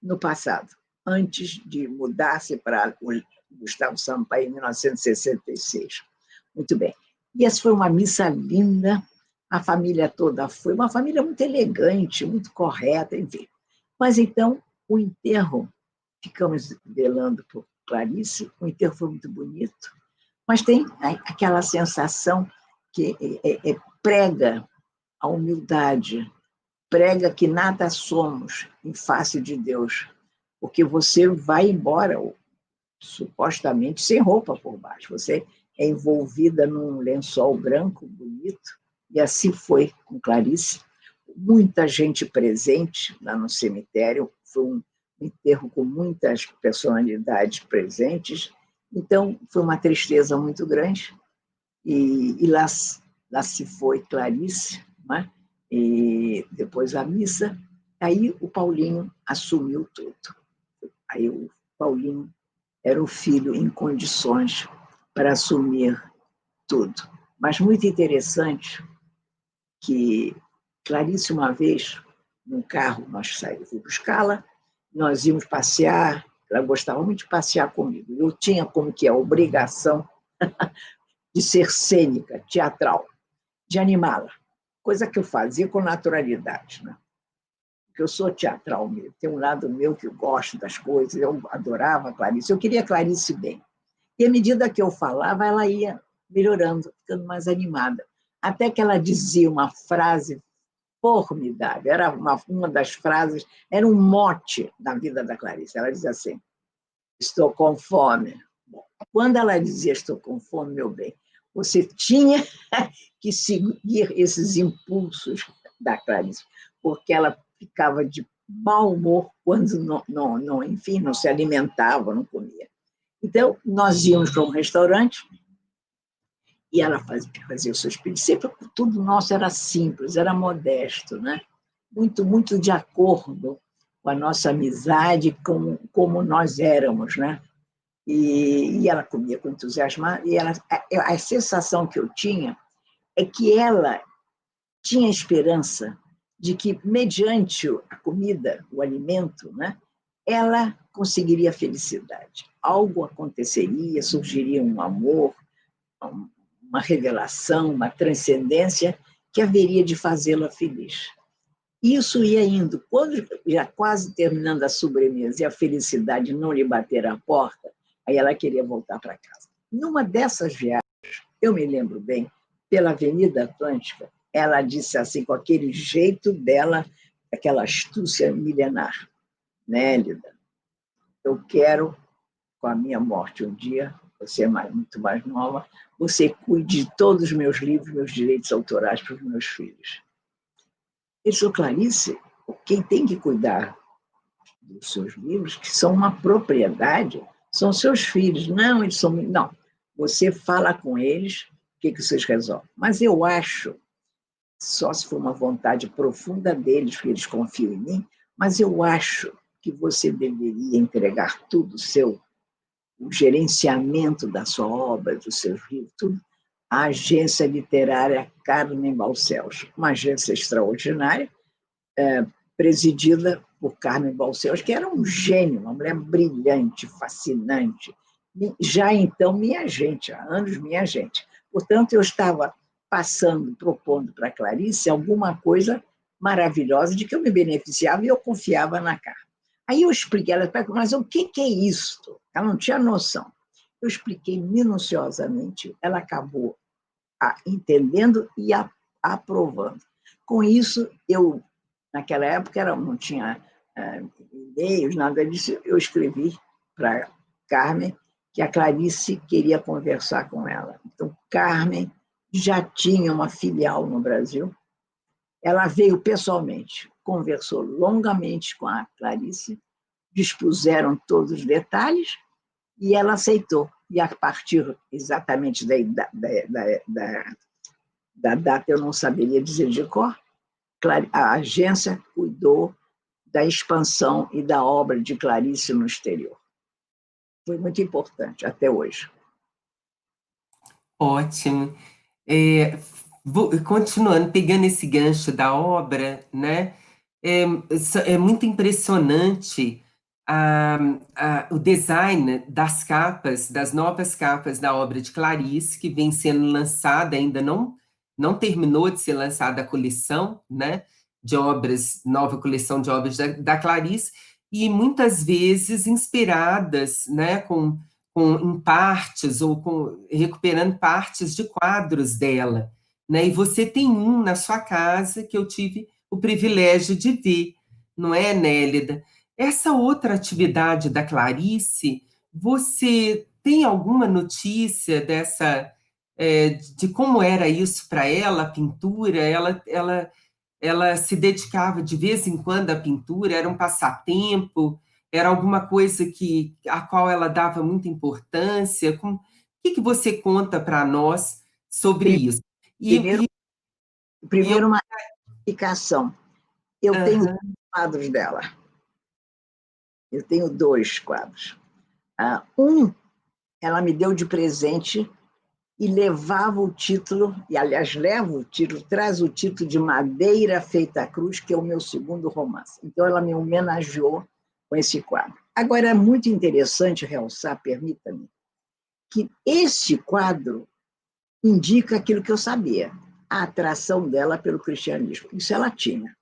no passado, antes de mudar-se para o Gustavo Sampaio em 1966. Muito bem. E essa foi uma missa linda, a família toda foi, uma família muito elegante, muito correta, enfim. Mas então, o enterro, ficamos velando por Clarice, o enterro foi muito bonito, mas tem aquela sensação que prega a humildade, prega que nada somos em face de Deus, porque você vai embora, supostamente, sem roupa por baixo, você é envolvida num lençol branco, bonito, e assim foi com Clarice. Muita gente presente lá no cemitério, foi um enterro com muitas personalidades presentes, então foi uma tristeza muito grande, e lá se foi Clarice, né? E depois a missa, aí o Paulinho assumiu tudo. Aí o Paulinho era o filho em condições para assumir tudo. Mas muito interessante que Clarice, uma vez, num carro, nós saímos, fui buscá-la, nós íamos passear, ela gostava muito de passear comigo. Eu tinha como que a obrigação de ser cênica, teatral, de animá-la, coisa que eu fazia com naturalidade, né? Porque eu sou teatral mesmo, tem um lado meu que eu gosto das coisas, eu adorava a Clarice, eu queria a Clarice bem. E à medida que eu falava, ela ia melhorando, ficando mais animada. Até que ela dizia uma frase formidável, era uma das frases, era um mote da vida da Clarice. Ela dizia assim: estou com fome. Quando ela dizia estou com fome, meu bem, você tinha que seguir esses impulsos da Clarice, porque ela ficava de mau humor quando enfim, não se alimentava, não comia. Então, nós íamos para um restaurante e ela fazia os seus pedidos. Sempre tudo nosso era simples, era modesto, né? Muito, muito de acordo com a nossa amizade, como nós éramos, né? E ela comia com entusiasmo. E a sensação que eu tinha é que ela tinha esperança de que, mediante a comida, o alimento, né, ela conseguiria a felicidade. Algo aconteceria, surgiria um amor, uma revelação, uma transcendência que haveria de fazê-la feliz. Isso ia indo. Quando já quase terminando a sobremesa e a felicidade não lhe bater à porta, aí ela queria voltar para casa. Numa dessas viagens, eu me lembro bem, pela Avenida Atlântica, ela disse assim, com aquele jeito dela, aquela astúcia milenar: Nélida, eu quero, com a minha morte um dia, você é muito mais nova, você cuide de todos os meus livros, meus direitos autorais para os meus filhos. Ele falou, Clarice, quem tem que cuidar dos seus livros, que são uma propriedade, são seus filhos. Não, eles são... Não, você fala com eles, o que vocês resolvem. Mas eu acho, só se for uma vontade profunda deles, porque eles confiam em mim, mas eu acho que você deveria entregar tudo, o gerenciamento da sua obra, dos seus livros, tudo, à agência literária Carmen Balcells, uma agência extraordinária, presidida por Carmen Balcells, que era um gênio, uma mulher brilhante, fascinante, já então minha agente, há anos minha agente. Portanto, eu estava propondo para a Clarice alguma coisa maravilhosa de que eu me beneficiava e eu confiava na Carmen. Aí eu expliquei, ela disse, mas o que é isto? Ela não tinha noção. Eu expliquei minuciosamente, ela acabou entendendo e aprovando. Com isso, naquela época, não tinha e-mails, nada disso, eu escrevi para Carmen que a Clarice queria conversar com ela. Então, Carmen já tinha uma filial no Brasil, ela veio pessoalmente, conversou longamente com a Clarice, dispuseram todos os detalhes e ela aceitou. E a partir exatamente da data, eu não saberia dizer de cor, a agência cuidou da expansão e da obra de Clarice no exterior. Foi muito importante, até hoje. Ótimo. Continuando, pegando esse gancho da obra, né? É muito impressionante o design das capas, das novas capas da obra de Clarice, que vem sendo lançada, ainda não terminou de ser lançada a coleção, né? De obras, nova coleção de obras da Clarice, e muitas vezes inspiradas, né? Em partes, ou recuperando partes de quadros dela, né? E você tem um na sua casa que eu tive o privilégio de ver, não é, Nélida? Essa outra atividade da Clarice, você tem alguma notícia de como era isso para ela, a pintura? Ela se dedicava de vez em quando à pintura, era um passatempo, era alguma coisa a qual ela dava muita importância? O que você conta para nós sobre isso? Primeiro uma explicação. Eu tenho quadros dela. Eu tenho 2 quadros. Ela me deu de presente e levava o título, e aliás leva o título, traz o título de Madeira Feita Cruz, que é o meu segundo romance. Então ela me homenageou com esse quadro. Agora é muito interessante realçar, permita-me, que esse quadro indica aquilo que eu sabia, a atração dela pelo cristianismo. Isso ela tinha.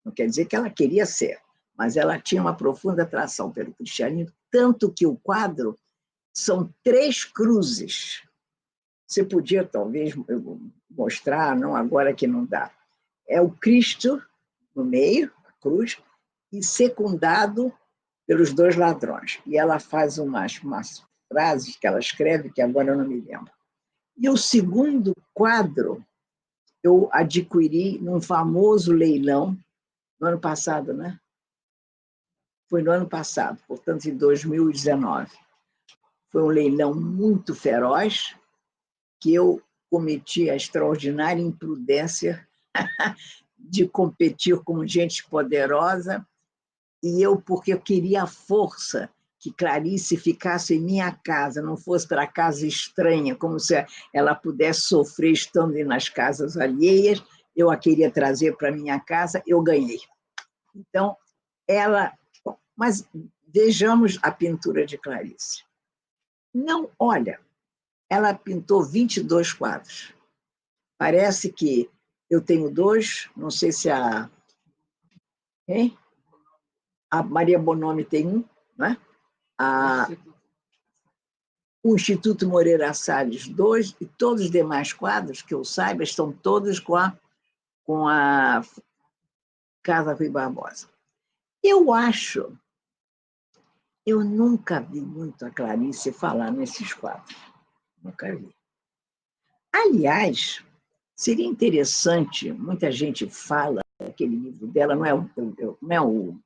Não quer dizer que ela queria ser, mas ela tinha uma profunda atração pelo cristianismo, tanto que o quadro são 3 cruzes. Você podia, talvez, mostrar, não agora que não dá. É o Cristo no meio, a cruz, e secundado pelos 2 ladrões. E ela faz umas frases que ela escreve, que agora eu não me lembro. E o segundo quadro eu adquiri num famoso leilão, no ano passado, né? Foi no ano passado, portanto, em 2019. Foi um leilão muito feroz, que eu cometi a extraordinária imprudência de competir com gente poderosa, e porque eu queria a força que Clarice ficasse em minha casa, não fosse para casa estranha, como se ela pudesse sofrer estando nas casas alheias, eu a queria trazer para minha casa, eu ganhei. Então, mas vejamos a pintura de Clarice. Não, olha, ela pintou 22 quadros. Parece que eu tenho 2, não sei se a Maria Bonomi tem 1, né? O Instituto Moreira Salles 2, e todos os demais quadros, que eu saiba, estão todos com a Casa Rui Barbosa. Eu acho Eu nunca vi muito a Clarice falar nesses quadros. Nunca vi. Aliás, seria interessante, muita gente fala, aquele livro dela não é o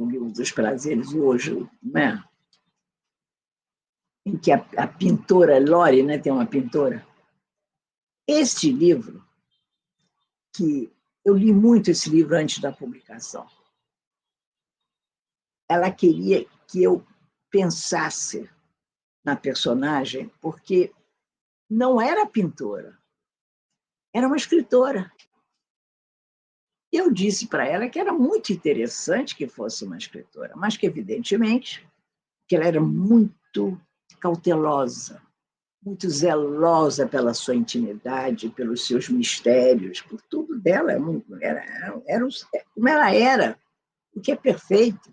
livro dos prazeres hoje, né? Em que a pintora Lore, né, tem uma pintora. Este livro, que eu li muito esse livro antes da publicação, ela queria que eu pensasse na personagem, porque não era pintora, era uma escritora. Eu disse para ela que era muito interessante que fosse uma escritora, mas que, evidentemente, que ela era muito cautelosa, muito zelosa pela sua intimidade, pelos seus mistérios, por tudo dela. Era como ela era, o que é perfeito.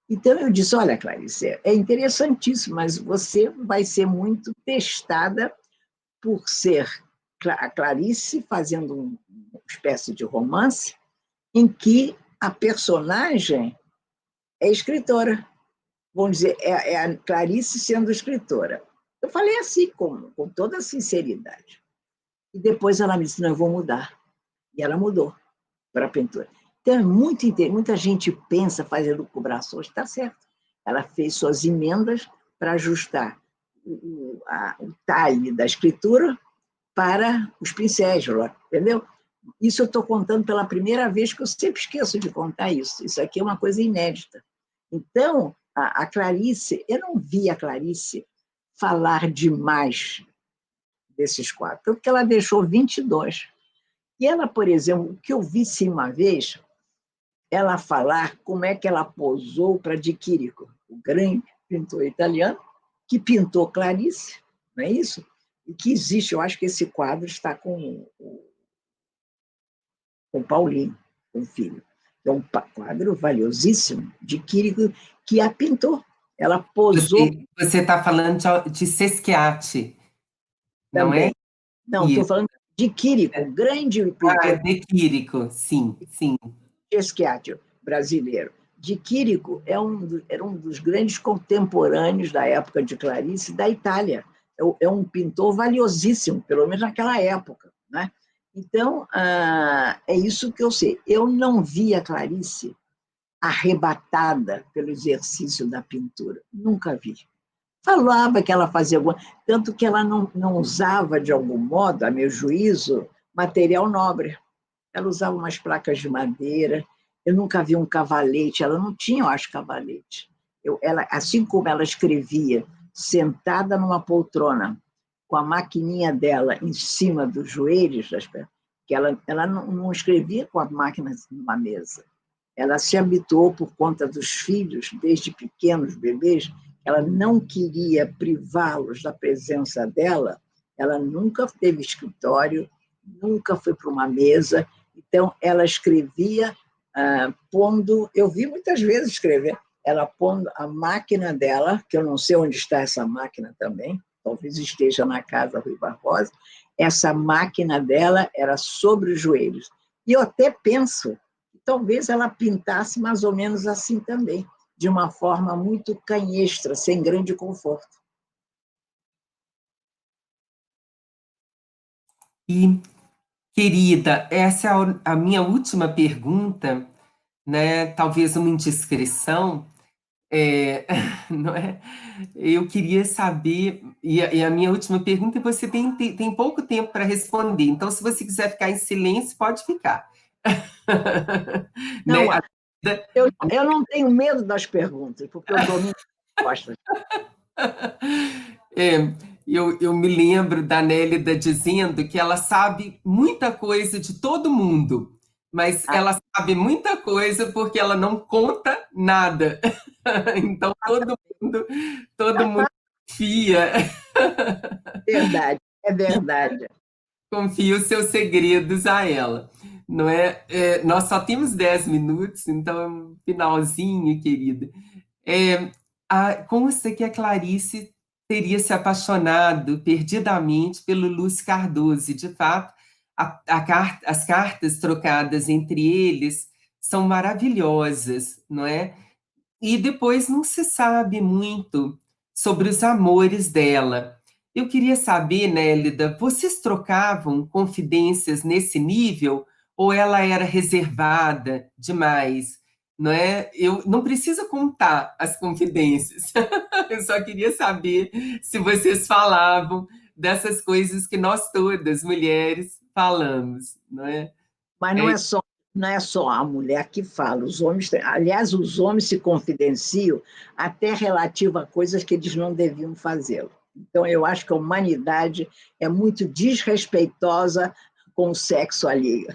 Então, eu disse, olha, Clarice, é interessantíssimo, mas você vai ser muito testada por ser a Clarice fazendo uma espécie de romance em que a personagem é escritora. Vamos dizer, é a Clarice sendo escritora. Eu falei assim, com toda a sinceridade. E depois ela me disse, não, eu vou mudar. E ela mudou para a pintura. Então, muita gente pensa fazendo cobrações, está certo. Ela fez suas emendas para ajustar o talhe da escritura para os pincéis, entendeu? Isso eu estou contando pela primeira vez, que eu sempre esqueço de contar isso. Isso aqui é uma coisa inédita. Então, a Clarice, eu não vi a Clarice falar demais desses quadros, porque ela deixou 22. E ela, por exemplo, o que eu vi sim uma vez, ela falar como é que ela posou para de Chirico, o grande pintor italiano, que pintou Clarice, não é isso? E que existe, eu acho que esse quadro está com Paulinho, com o filho. É um quadro valiosíssimo de Chirico, que a pintou. Ela posou. Você está falando de Sesquiate, não Também. é? Não, estou falando de Chirico, grande pintor. De Quirico, sim, sim. Schiacchio, brasileiro. De Chirico era um dos grandes contemporâneos da época de Clarice da Itália. É um pintor valiosíssimo, pelo menos naquela época, né? Então, é isso que eu sei. Eu não vi a Clarice arrebatada pelo exercício da pintura. Nunca vi. Falava que ela fazia alguma... Tanto que ela não usava, de algum modo, a meu juízo, material nobre. Ela usava umas placas de madeira. Eu nunca vi um cavalete. Ela não tinha, eu acho, cavalete. Assim como ela escrevia, sentada numa poltrona, com a maquininha dela em cima dos joelhos, que ela não escrevia com a máquina numa mesa. Ela se habituou por conta dos filhos, desde pequenos bebês. Ela não queria privá-los da presença dela. Ela nunca teve escritório, nunca foi para uma mesa. Então, ela escrevia pondo... Eu vi muitas vezes escrever. Ela pondo a máquina dela, que eu não sei onde está essa máquina também, talvez esteja na casa Rui Barbosa, essa máquina dela era sobre os joelhos. E eu até penso que talvez ela pintasse mais ou menos assim também, de uma forma muito canhestra, sem grande conforto. E, querida, essa é a minha última pergunta, né? Talvez uma indiscrição, não é? Eu queria saber, e a minha última pergunta, você tem pouco tempo para responder, então, se você quiser ficar em silêncio, pode ficar. Não, Né? eu não tenho medo das perguntas, porque eu domino as respostas. Eu me lembro da Nélida dizendo que ela sabe muita coisa de todo mundo, mas ela sabe muita coisa porque ela não conta nada. Então, todo mundo confia. Verdade, é verdade. Confia os seus segredos a ela. Não é? Nós só temos 10 minutos, então é um finalzinho, querida. Consta que a Clarice teria se apaixonado perdidamente pelo Lúcio Cardoso, e, de fato, as cartas trocadas entre eles são maravilhosas, não é? E depois não se sabe muito sobre os amores dela. Eu queria saber, Nélida, vocês trocavam confidências nesse nível ou ela era reservada demais? Não é? Eu não preciso contar as confidências. Eu só queria saber se vocês falavam dessas coisas que nós todas, mulheres, falamos, não é? Mas não é só a mulher que fala, os homens, aliás, os homens se confidenciam até relativo a coisas que eles não deviam fazê-lo. Então, eu acho que a humanidade é muito desrespeitosa com o sexo alheio,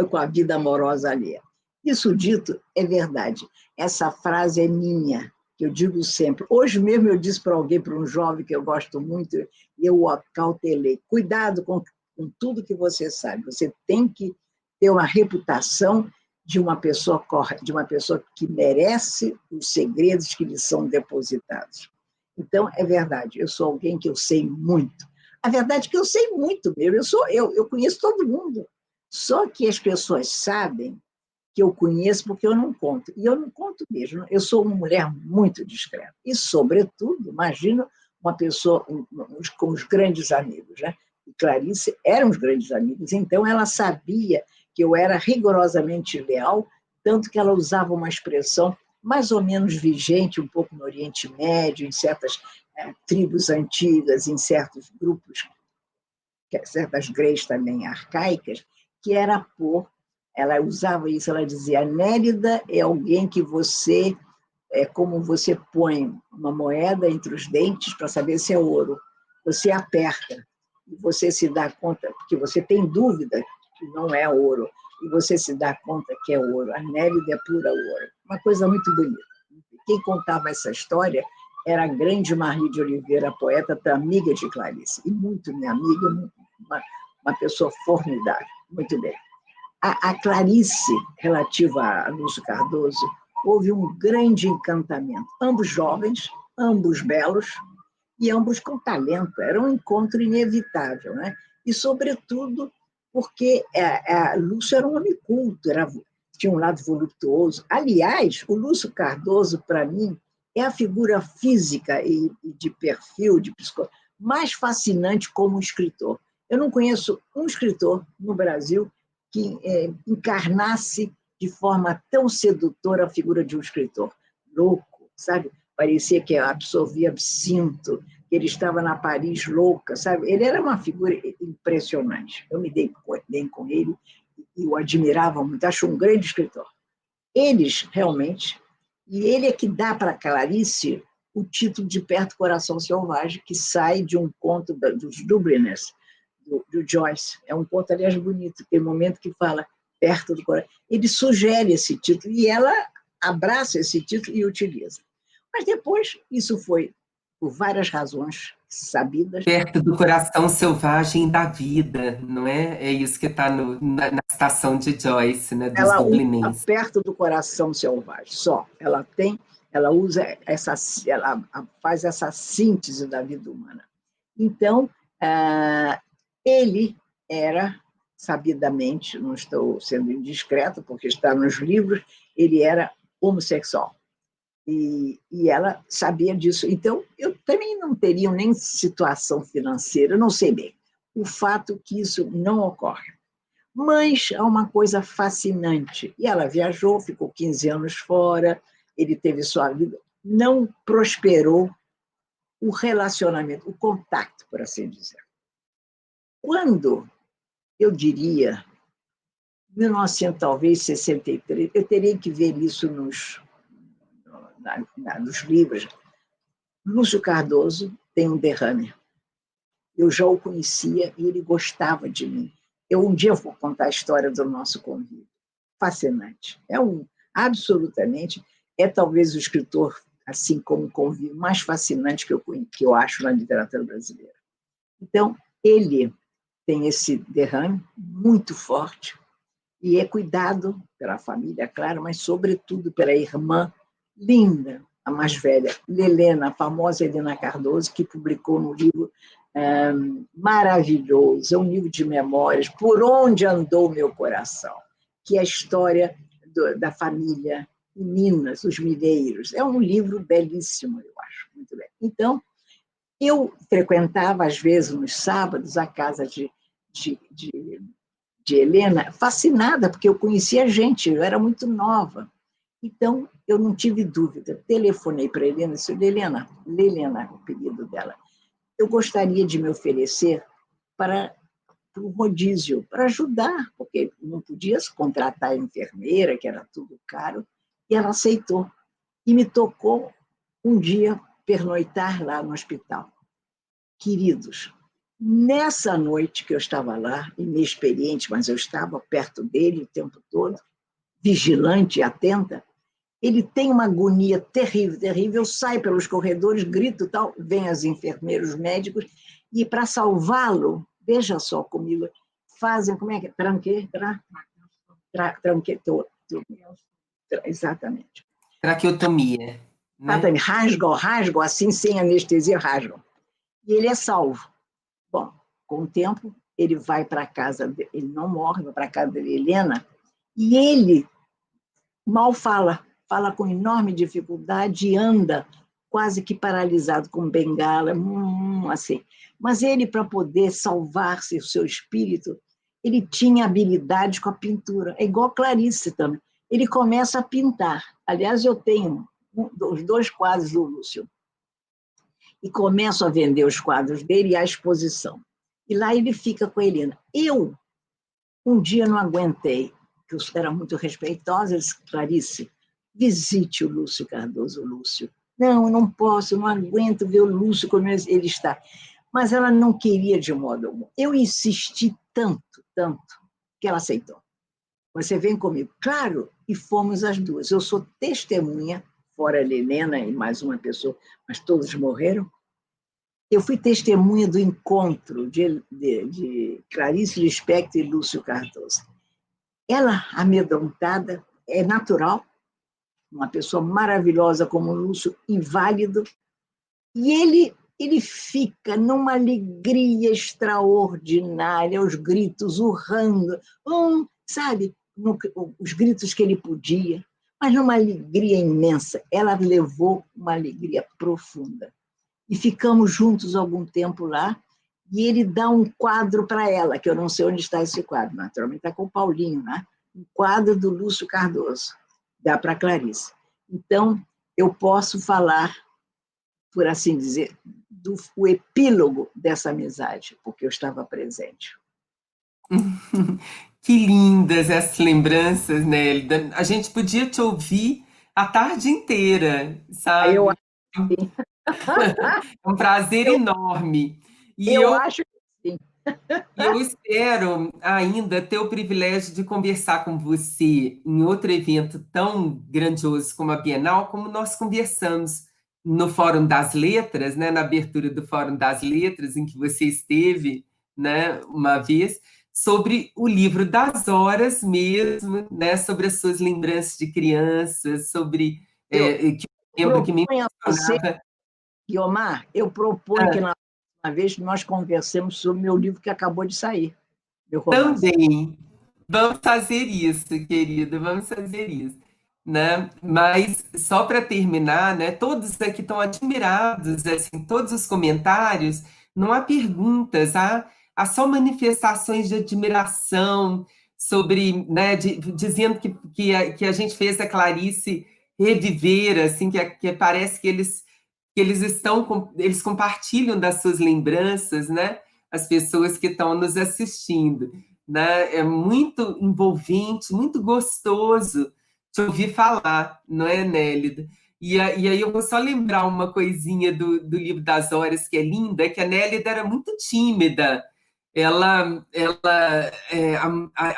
com a vida amorosa alheia. Isso dito é verdade. Essa frase é minha, que eu digo sempre. Hoje mesmo eu disse para alguém, para um jovem que eu gosto muito, e eu o acautelei. Cuidado com tudo que você sabe. Você tem que ter uma reputação de uma pessoa que merece os segredos que lhe são depositados. Então, é verdade, eu sou alguém que eu sei muito. A verdade é que eu sei muito mesmo, eu conheço todo mundo. Só que as pessoas sabem que eu conheço porque eu não conto. E eu não conto mesmo. Eu sou uma mulher muito discreta. E, sobretudo, imagino uma pessoa com os grandes amigos, né? E Clarice eram os grandes amigos, então ela sabia que eu era rigorosamente leal, tanto que ela usava uma expressão mais ou menos vigente, um pouco no Oriente Médio, em certas tribos antigas, em certos grupos, certas greys também arcaicas, que era ela usava isso, ela dizia, Nélida é alguém que como você põe uma moeda entre os dentes para saber se é ouro. Você aperta e você se dá conta, porque você tem dúvida que não é ouro, e você se dá conta que é ouro. A Nélida é pura ouro. Uma coisa muito bonita. Quem contava essa história era a grande Marie de Oliveira, poeta, amiga de Clarice, e muito minha amiga, uma pessoa formidável. Muito bem. A Clarice, relativa a Lúcio Cardoso, houve um grande encantamento. Ambos jovens, ambos belos, e ambos com talento. Era um encontro inevitável, né? E, sobretudo, porque Lúcio era um homem culto, tinha um lado voluptuoso. Aliás, o Lúcio Cardoso, para mim, é a figura física e de perfil, de psicologia, mais fascinante como escritor. Eu não conheço um escritor no Brasil que encarnasse de forma tão sedutora a figura de um escritor. Louco, sabe? Parecia que absorvia absinto, que ele estava na Paris louca, sabe? Ele era uma figura impressionante. Eu me dei bem com ele e o admirava muito. Acho um grande escritor. Eles, realmente, e ele é que dá para Clarice o título de Perto do Coração Selvagem, que sai de um conto dos Dubliners, do Joyce. É um conto, aliás, bonito, tem um momento que fala Perto do Coração. Ele sugere esse título e ela abraça esse título e utiliza. Mas depois, isso foi por várias razões sabidas. Perto do coração selvagem da vida, não é? É isso que está na citação de Joyce, né, dos dublinenses. Perto do coração selvagem, só. Ela usa ela faz essa síntese da vida humana. Então, ele era, sabidamente, não estou sendo indiscreta, porque está nos livros, ele era homossexual. E ela sabia disso. Então, eu também não teria nem situação financeira, não sei bem. O fato que isso não ocorre. Mas há uma coisa fascinante. E ela viajou, ficou 15 anos fora, ele teve sua vida, não prosperou o relacionamento, o contato, por assim dizer. Quando, eu diria, 1963, eu teria que ver isso nos livros, Lúcio Cardoso tem um derrame. Eu já o conhecia e ele gostava de mim. Um dia vou contar a história do nosso convívio. Fascinante. Absolutamente, talvez o escritor, assim como o convívio, mais fascinante que eu acho na literatura brasileira. Então, ele tem esse derrame muito forte e é cuidado pela família, claro, mas, sobretudo, pela irmã linda, a mais velha, Helena, a famosa Helena Cardoso, que publicou um livro maravilhoso, é um livro de memórias, Por Onde Andou Meu Coração, que é a história da família Minas, os mineiros. É um livro belíssimo, eu acho, muito bem. Então, eu frequentava, às vezes, nos sábados, a casa de, de, de Helena, fascinada, porque eu conhecia gente, eu era muito nova. Então, eu não tive dúvida. Telefonei para a Helena e disse, Helena, o apelido dela, eu gostaria de me oferecer para o rodízio, para ajudar, porque não podia contratar a enfermeira, que era tudo caro, e ela aceitou. E me tocou um dia pernoitar lá no hospital. Queridos, nessa noite que eu estava lá, inexperiente, mas eu estava perto dele o tempo todo, vigilante e atenta, ele tem uma agonia terrível, terrível, eu saio pelos corredores, grito tal, vêm os enfermeiros, os médicos, e para salvá-lo, veja só comigo, fazem, como é que é? Exatamente. Traqueotomia, né? Exatamente, rasgam assim, sem anestesia, rasgam. E ele é salvo. Bom, com o tempo, ele vai para a casa, ele não morre, vai para a casa de Helena, e ele mal fala com enorme dificuldade e anda quase que paralisado, com bengala, assim. Mas ele, para poder salvar-se, o seu espírito, ele tinha habilidade com a pintura. É igual Clarice também. Ele começa a pintar. Aliás, eu tenho os 2 quadros do Lúcio. E começo a vender os quadros dele e a exposição. E lá ele fica com a Helena. Eu, um dia, não aguentei, que eu era muito respeitosa, eu disse, Clarice, visite o Lúcio Cardoso, Lúcio. Não, eu não posso, não aguento ver o Lúcio como ele está. Mas ela não queria de modo algum. Eu insisti tanto, que ela aceitou. Você vem comigo. Claro, e fomos as duas. Eu sou testemunha, fora a Helena e mais uma pessoa, mas todos morreram. Eu fui testemunha do encontro de Clarice Lispector e Lúcio Cardoso. Ela, amedrontada, é natural, uma pessoa maravilhosa como o Lúcio, inválido, e ele fica numa alegria extraordinária, os gritos, urrando, sabe, os gritos que ele podia, mas numa alegria imensa. Ela levou uma alegria profunda. E ficamos juntos algum tempo lá, e ele dá um quadro para ela, que eu não sei onde está esse quadro, naturalmente está com o Paulinho, né? Um quadro do Lúcio Cardoso, dá para a Clarice. Então, eu posso falar, por assim dizer, o epílogo dessa amizade, porque eu estava presente. Que lindas essas lembranças, Nélida. A gente podia te ouvir a tarde inteira, Eu, sabe? É um prazer enorme. E eu eu, acho que sim. e eu espero ainda ter o privilégio de conversar com você em outro evento tão grandioso como a Bienal, como nós conversamos no Fórum das Letras, né, na abertura do Fórum das Letras, em que você esteve, né, uma vez, sobre o livro das horas mesmo, né, sobre as suas lembranças de crianças, sobre que eu lembro que me Proponho a você, impressionava. Guiomar, eu proponho que na próxima vez nós conversemos sobre o meu livro que acabou de sair, meu romance. Também. Vamos fazer isso, querida, vamos fazer isso, né? Mas só para terminar, né? Todos aqui estão admirados, assim, todos os comentários, não há perguntas, há só manifestações de admiração sobre, né? Dizendo que a gente fez a Clarice reviver, assim, que parece que eles eles compartilham das suas lembranças, né? As pessoas que estão nos assistindo, né? É muito envolvente, muito gostoso te ouvir falar, não é, Nélida? E aí eu vou só lembrar uma coisinha do livro das horas que é linda, é que a Nélida era muito tímida.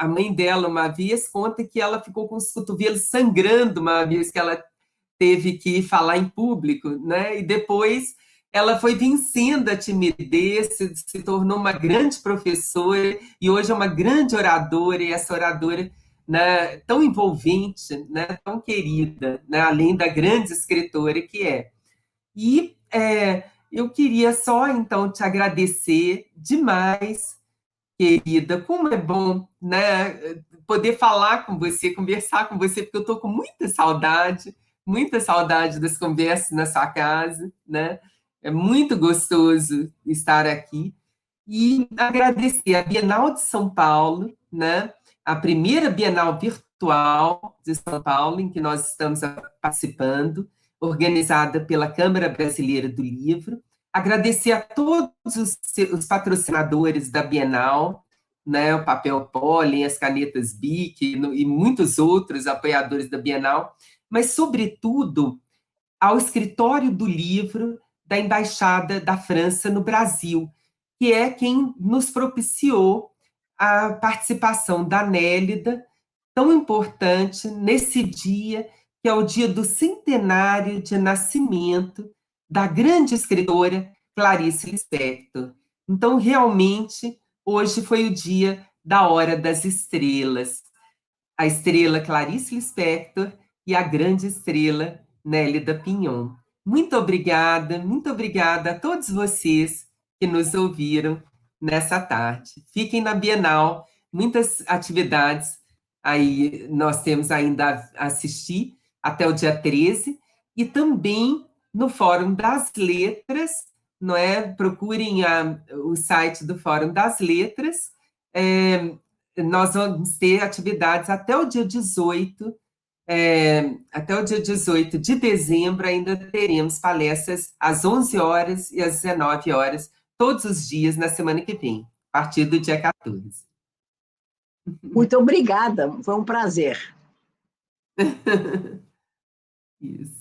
A mãe dela uma vez conta que ela ficou com os cotovelos sangrando uma vez que ela teve que falar em público, né? E depois ela foi vencendo a timidez, se tornou uma grande professora e hoje é uma grande oradora, e essa oradora, né, tão envolvente, né, tão querida, né, além da grande escritora que é. E eu queria só, então, te agradecer demais, querida. Como é bom, né, poder falar com você, conversar com você, porque eu estou com muita saudade das conversas na sua casa, né? É muito gostoso estar aqui. E agradecer a Bienal de São Paulo, né? A primeira Bienal virtual de São Paulo, em que nós estamos participando, organizada pela Câmara Brasileira do Livro. Agradecer a todos os patrocinadores da Bienal, né, o papel pólen, as canetas Bic e muitos outros apoiadores da Bienal, mas, sobretudo, ao Escritório do Livro da Embaixada da França no Brasil, que é quem nos propiciou a participação da Nélida, tão importante nesse dia, que é o dia do centenário de nascimento da grande escritora Clarice Lispector. Então, realmente, hoje foi o dia da Hora das Estrelas. A estrela Clarice Lispector e a grande estrela Nélida Pinhon. Muito obrigada a todos vocês que nos ouviram nessa tarde. Fiquem na Bienal, muitas atividades aí nós temos ainda a assistir até o dia 13, e também no Fórum das Letras, não é? Procurem o site do Fórum das Letras. Nós vamos ter atividades até o dia 18, até o dia 18 de dezembro, ainda teremos palestras às 11 horas e às 19 horas, todos os dias na semana que vem, a partir do dia 14. Muito obrigada, foi um prazer. Isso.